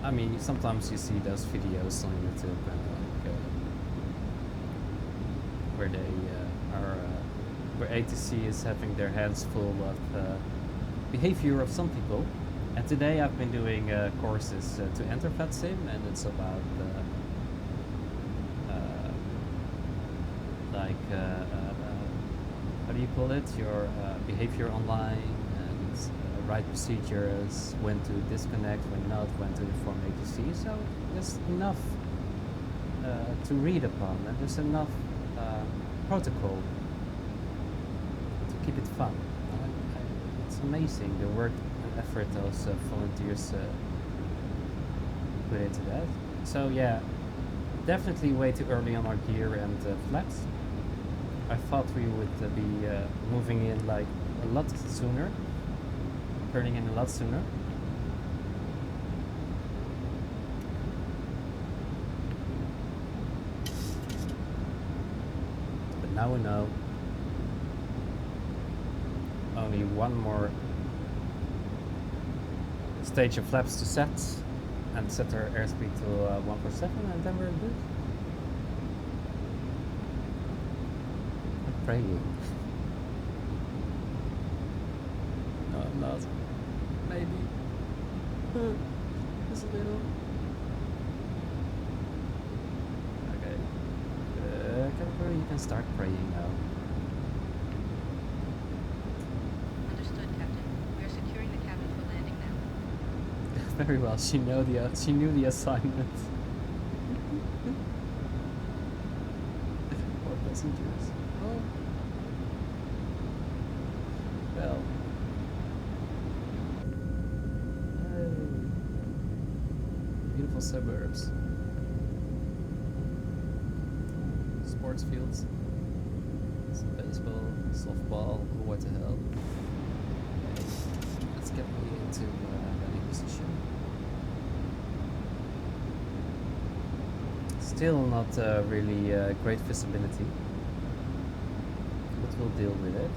I mean, sometimes you see those videos on YouTube and where they are, where ATC is having their hands full of behavior of some people. And today I've been doing courses to enter VetSim, and it's about how do you call it? Your behavior online and right procedures, when to disconnect, when not, when to inform ATC. So just enough to read upon, and there's enough protocol to keep it fun. It's amazing the work and effort those volunteers put into that. So yeah, definitely way too early on our gear and flaps. I thought we would be moving in like a lot sooner, turning in a lot sooner. But now we know only one more stage of flaps to set and set our airspeed to 147, and then we're good. I'm praying. No, I'm not. Maybe. Just a little. Okay. Captain, you can start praying now. Understood, Captain. We are securing the cabin for landing now. Very well. She knew the assignment. Poor passengers. Oh. Well. Hey. Beautiful suburbs. Sports fields. Some baseball, softball. What the hell? Okay. Let's get me into landing position. Still not really great visibility, but we'll deal with it.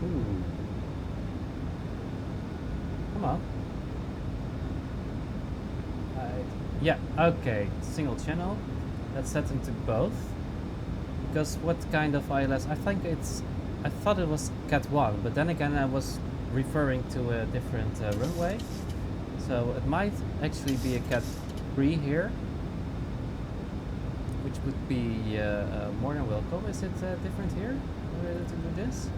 Ooh. Come on. Yeah, okay, single channel. Let's set into both. Because what kind of ILS? I thought it was Cat 1, but then again I was referring to a different runway. So it might actually be a Cat 3 here, which would be more than welcome. Is it different here to do this?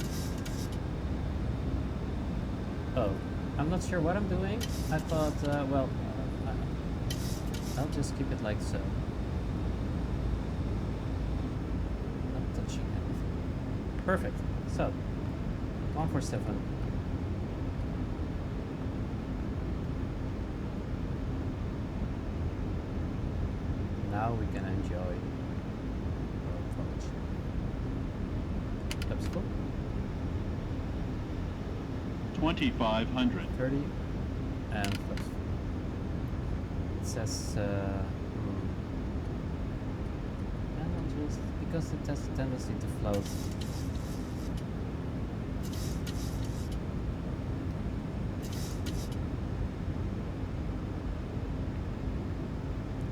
Oh, I'm not sure what I'm doing. I thought, well, I'll just keep it like so. Not touching anything. Perfect. So, 147. Now we can enjoy our approach. That's cool. 2,500. 30 and plus. It says just because it has a tendency to float.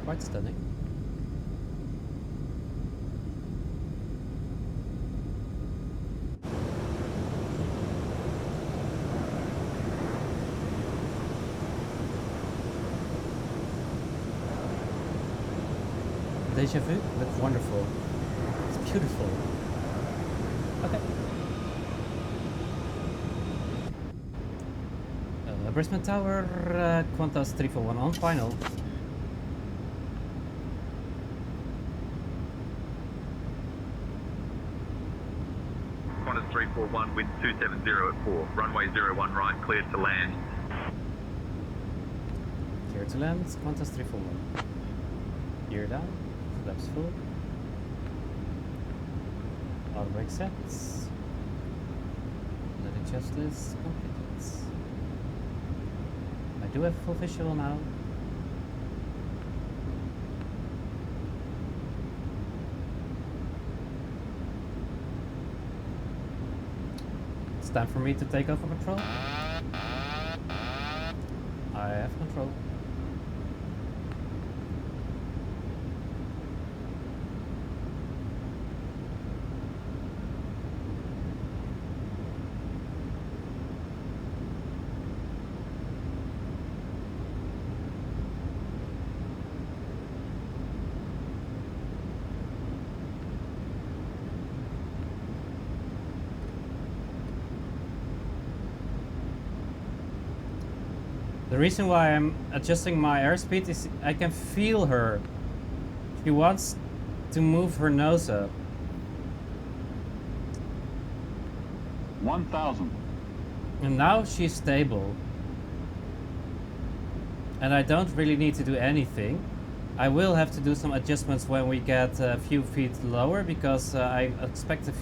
Quite stunning. Deja vu, but wonderful. It's beautiful. Okay. Brisbane Tower, Qantas 341 on final. Qantas 341, wind 270 at 4, runway 01 right, cleared to land. Clear to land, Qantas 341. Gear down. Flaps full. Auto brake sets. Letting checklist completed. I do have full visual now. It's time for me to take over control. I have control. The reason why I'm adjusting my airspeed is I can feel her. She wants to move her nose up. 1,000. And now she's stable. And I don't really need to do anything. I will have to do some adjustments when we get a few feet lower because I expect a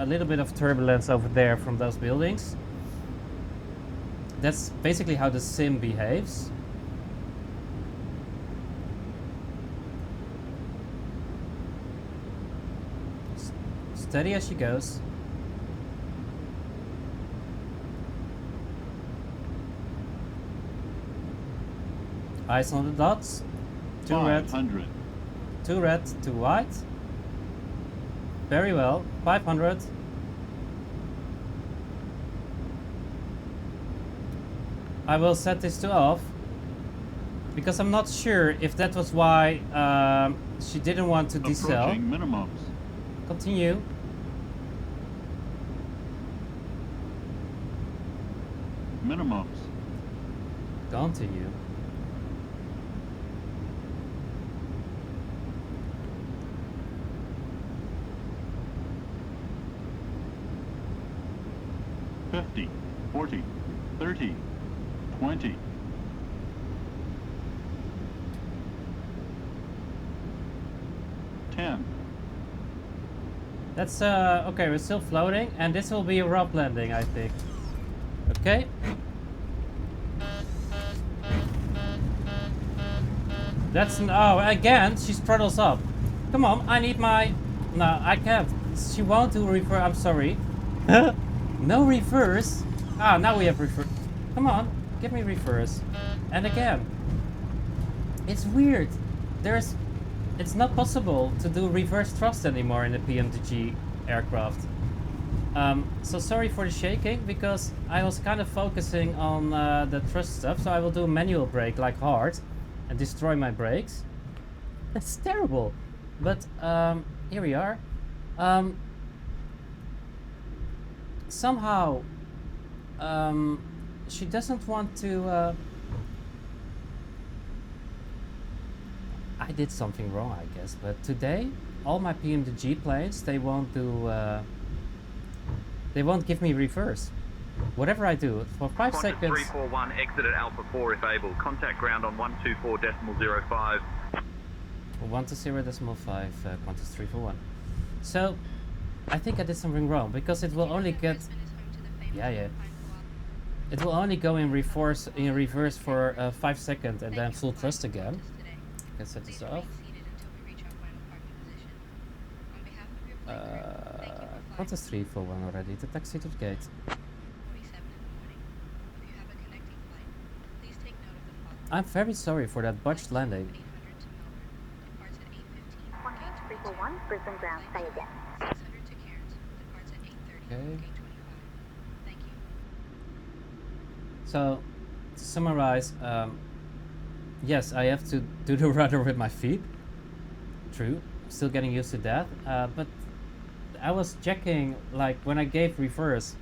little bit of turbulence over there from those buildings. That's basically how the sim behaves. Steady as she goes. Eyes on the dots. 2 red. 500. 2 red, 2 white. Very well. 500. I will set this to off because I'm not sure if that was why she didn't want to decel. Approaching minimums. Continue. Minimums. Continue. $50, $40, $30, $20. $10. That's okay, we're still floating and this will be a rough landing, I think. Okay. That's oh, again, she throttles up. Come on, I need my... No, I can't. She won't do reverse. I'm sorry. No reverse. Ah, now we have reverse. Come on, give me reverse. And again. It's weird. It's not possible to do reverse thrust anymore in the PMDG aircraft. So sorry for the shaking, because I was kind of focusing on the thrust stuff, so I will do a manual brake like hard and destroy my brakes. That's terrible. But here we are. Somehow she doesn't want to... I did something wrong, I guess, but today all my PMDG planes, they won't do they won't give me reverse. Whatever I do, for 5 Qantas seconds... 341, exit at Alpha 4 if able. Contact ground on 124.05. 120.5, Qantas 341. So, I think I did something wrong, because it will only get... Yeah. It will only go in reverse for 5 seconds and then full thrust again. I can set this off. Qantas 341 already, the taxi to the gate. I'm very sorry for that botched landing. Qantas 341, Brisbane ground, say again. Okay. So, to summarize, yes, I have to do the rudder with my feet. True, I'm still getting used to that. But I was checking, like, when I gave reverse,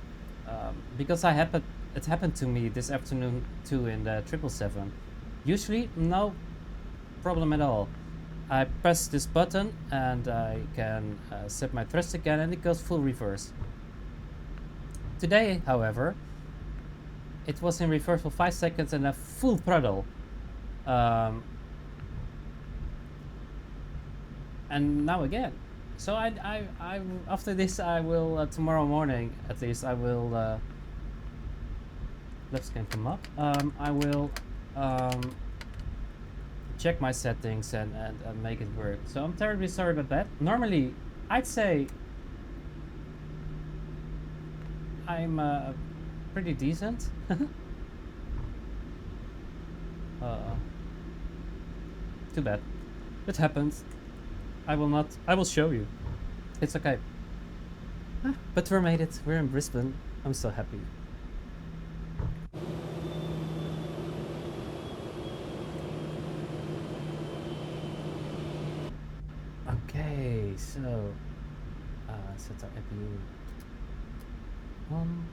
because it happened to me this afternoon too in the 777. Usually, no problem at all. I press this button and I can set my thrust again and it goes full reverse. Today, however, it was in reverse for 5 seconds and a full throttle. And now again. So I after this I will tomorrow morning at least I will let's can come up. I will check my settings and make it work. So I'm terribly sorry about that. Normally I'd say I'm pretty decent. Too bad. It happens. I will show you. It's okay. But we made it. We're in Brisbane. I'm so happy. Okay, so set our APU on.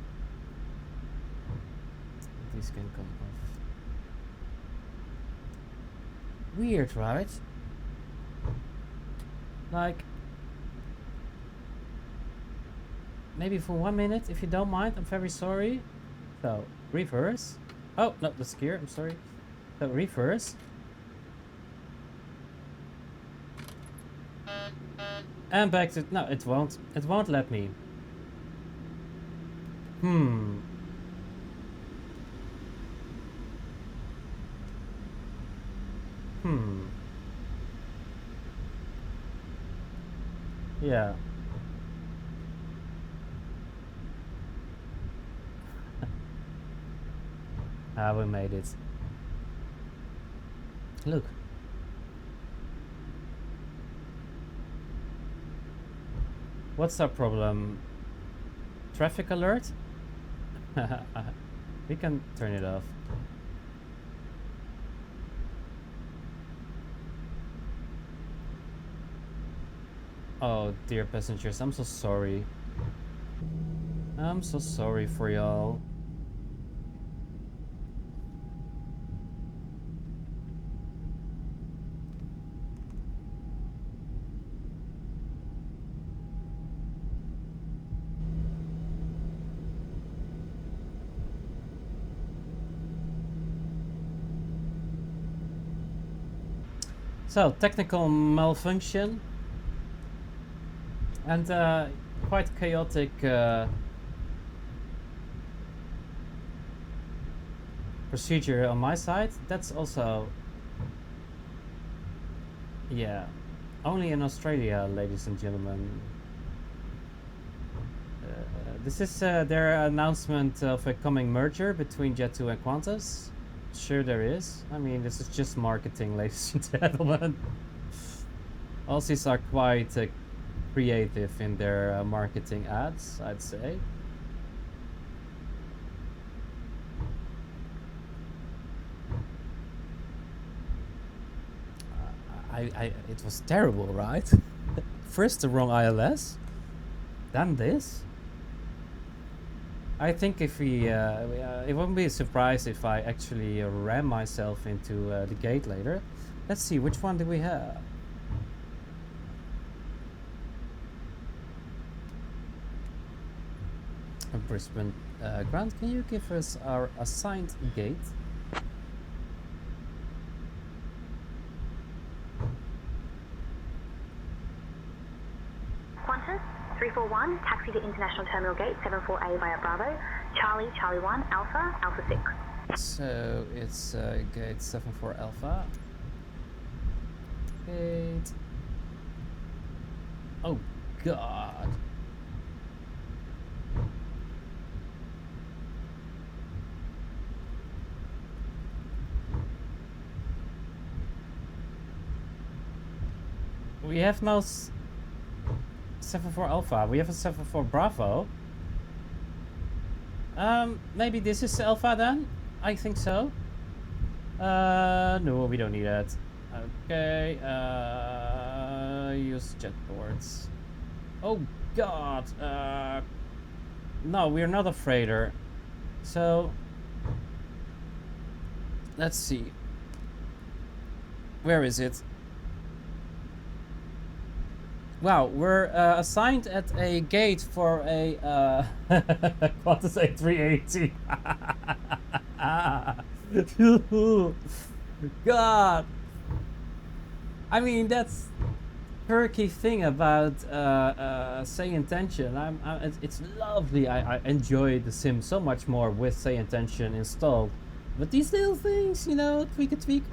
This can come off. Weird, right? Like, maybe for 1 minute, if you don't mind. I'm very sorry. So, reverse. Oh, no, that's gear. I'm sorry. So, reverse. And back to... No, it won't. It won't let me. Hmm. Yeah. Ah, we made it. Look. What's our problem? Traffic alert? We can turn it off. Oh, dear passengers, I'm so sorry. I'm so sorry for y'all. So, technical malfunction and quite chaotic procedure on my side. That's also, yeah, only in Australia, ladies and gentlemen. This is their announcement of a coming merger between Jet2 and Qantas. Sure there is. I mean, this is just marketing, ladies and gentlemen. Aussies are quite creative in their marketing ads, I'd say. It was terrible, right? First the wrong ILS, then this. I think if we, it wouldn't be a surprise if I actually ram myself into the gate later. Let's see, which one do we have? Brisbane. Grant, can you give us our assigned gate? Qantas 341, taxi to International Terminal Gate 74A via Bravo, Charlie, Charlie 1, Alpha, Alpha 6. So it's gate 74 Alpha. Gate. Oh God. We have no 74 Alpha. We have a 74 Bravo. Maybe this is Alpha then? I think so. No, we don't need that. Okay, use jet boards. Oh God. No, we're not a freighter. So, let's see. Where is it? Wow, we're assigned at a gate for a Qantas A380. God, I mean that's quirky thing about say intention. It's lovely. I enjoy the sim so much more with say intention installed, but these little things, you know, tweak.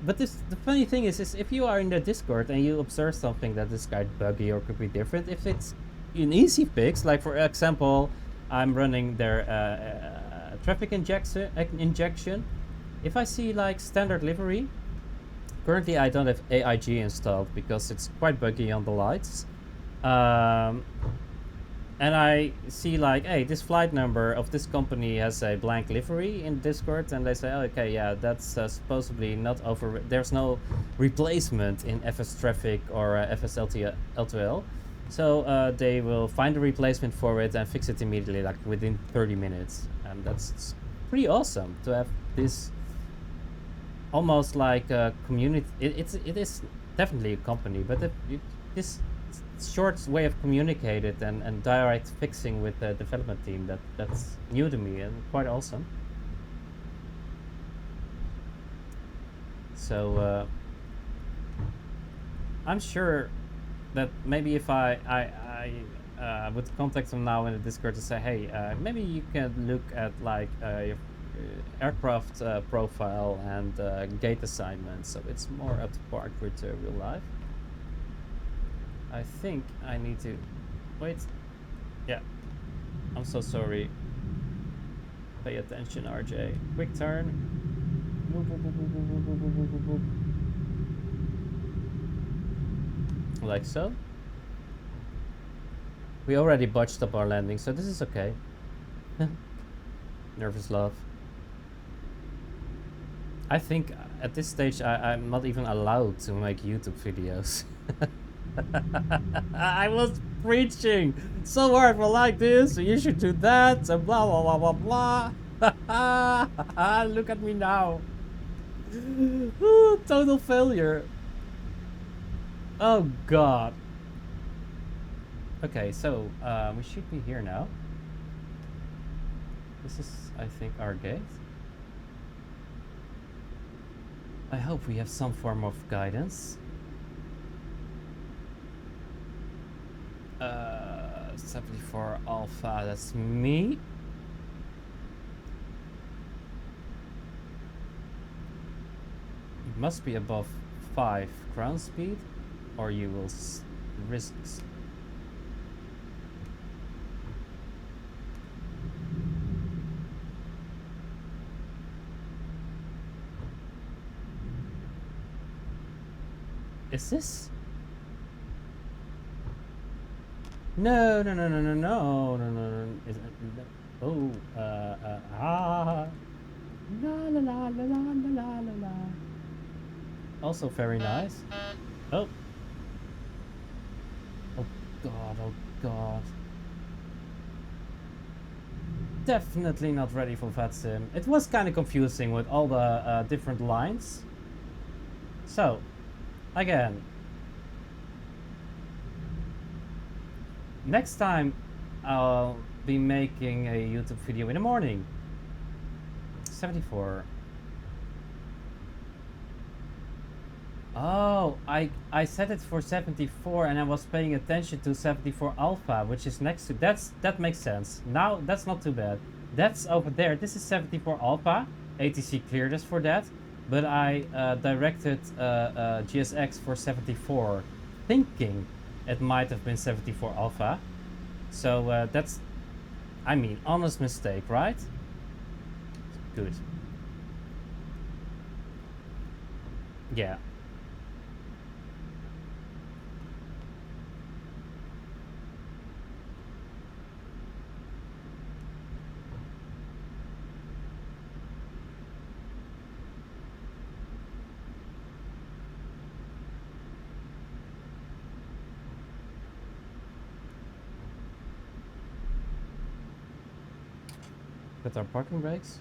But the funny thing is if you are in the Discord and you observe something that is quite buggy or could be different, if it's an easy fix, like for example, I'm running their traffic injection. If I see like standard livery, currently I don't have AIG installed because it's quite buggy on the lights. And I see like, hey, this flight number of this company has a blank livery in Discord, and they say, oh, okay, yeah, that's supposedly not over. There's no replacement in FS Traffic or FS L2L. So they will find a replacement for it and fix it immediately, like within 30 minutes. And that's pretty awesome to have this almost like a community. It is definitely a company, but this short way of communicated and direct fixing with the development team, that's new to me and quite awesome. So I'm sure that maybe if I would contact them now in the Discord to say, hey, maybe you can look at like your aircraft profile and gate assignment, so it's more up to par with real life. I think I need to wait. Yeah, I'm so sorry. Pay attention, RJ. Quick turn. Boop, boop, boop, boop, boop, boop, boop, boop, boop, boop. Like so. We already botched up our landing, so this is okay. Nervous love. I think at this stage I'm not even allowed to make YouTube videos. I was preaching so hard for like this, you should do that, and blah blah blah blah blah. Look at me now. Ooh, total failure. Oh god. Okay, so we should be here now. This is, I think, our gate. I hope we have some form of guidance. 74 Alpha, that's me. It must be above 5 ground speed, or you will risk. Is this? No, no, no, no, no, no, no, no, no. Is it, no. Oh, La la la la la la la la. Also very nice. Oh. Oh god, oh god. Definitely not ready for VATSIM. It was kind of confusing with all the different lines. So, again. Next time, I'll be making a YouTube video in the morning. 74. Oh, I set it for 74 and I was paying attention to 74 Alpha, which is next to... That makes sense. Now, that's not too bad. That's over there. This is 74 Alpha. ATC cleared us for that. But I directed GSX for 74, thinking it might have been 74 Alpha. So that's, I mean, honest mistake, right? Good. Yeah. With our parking brakes.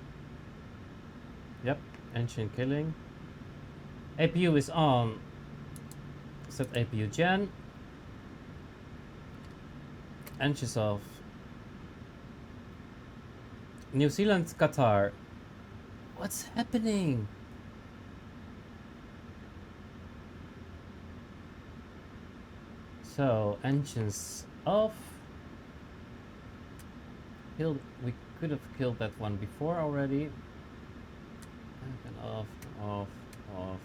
Yep, engine killing. APU is on. Set APU gen. Engines off. New Zealand, Qatar. What's happening? So, engines off. We could have killed that one before already. And off, off, off.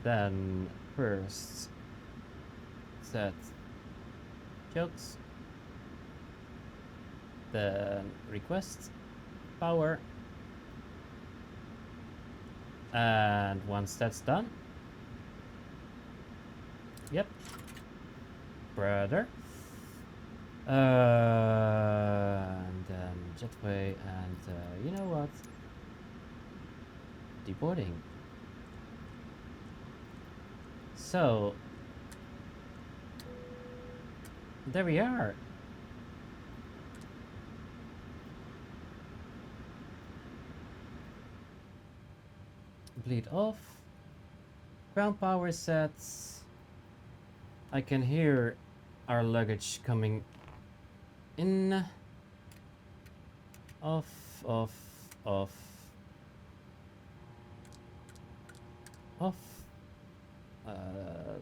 Then first set chokes. Then request power. And once that's done. Yep. Brother. And then jetway, and you know what? Deboarding. So there we are. bleed off. Ground power set. I can hear our luggage coming in. Off, off, off. Off.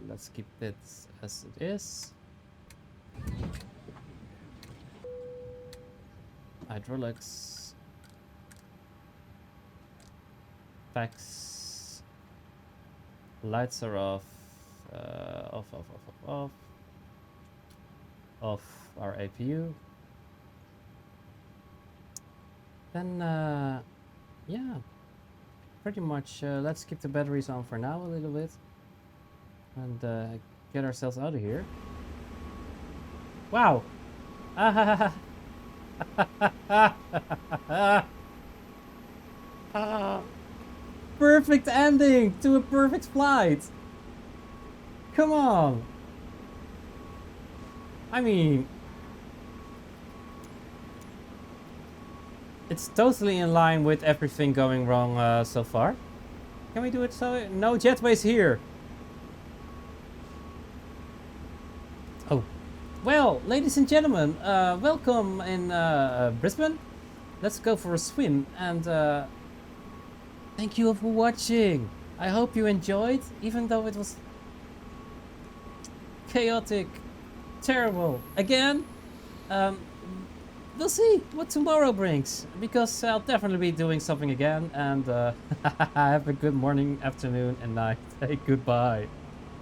Let's keep it as it is. Hydraulics. Packs. Lights are off. Off, off, off, off, off. Off our APU. Then, yeah, pretty much, let's keep the batteries on for now a little bit. And get ourselves out of here. Wow! Perfect ending to a perfect flight! Come on! I mean, it's totally in line with everything going wrong so far. Can we do it so? No jetways here! Oh. Well, ladies and gentlemen, welcome in Brisbane. Let's go for a swim and thank you for watching. I hope you enjoyed, even though it was chaotic, terrible. Again, we'll see what tomorrow brings, because I'll definitely be doing something again. And have a good morning, afternoon, and night. Hey, goodbye.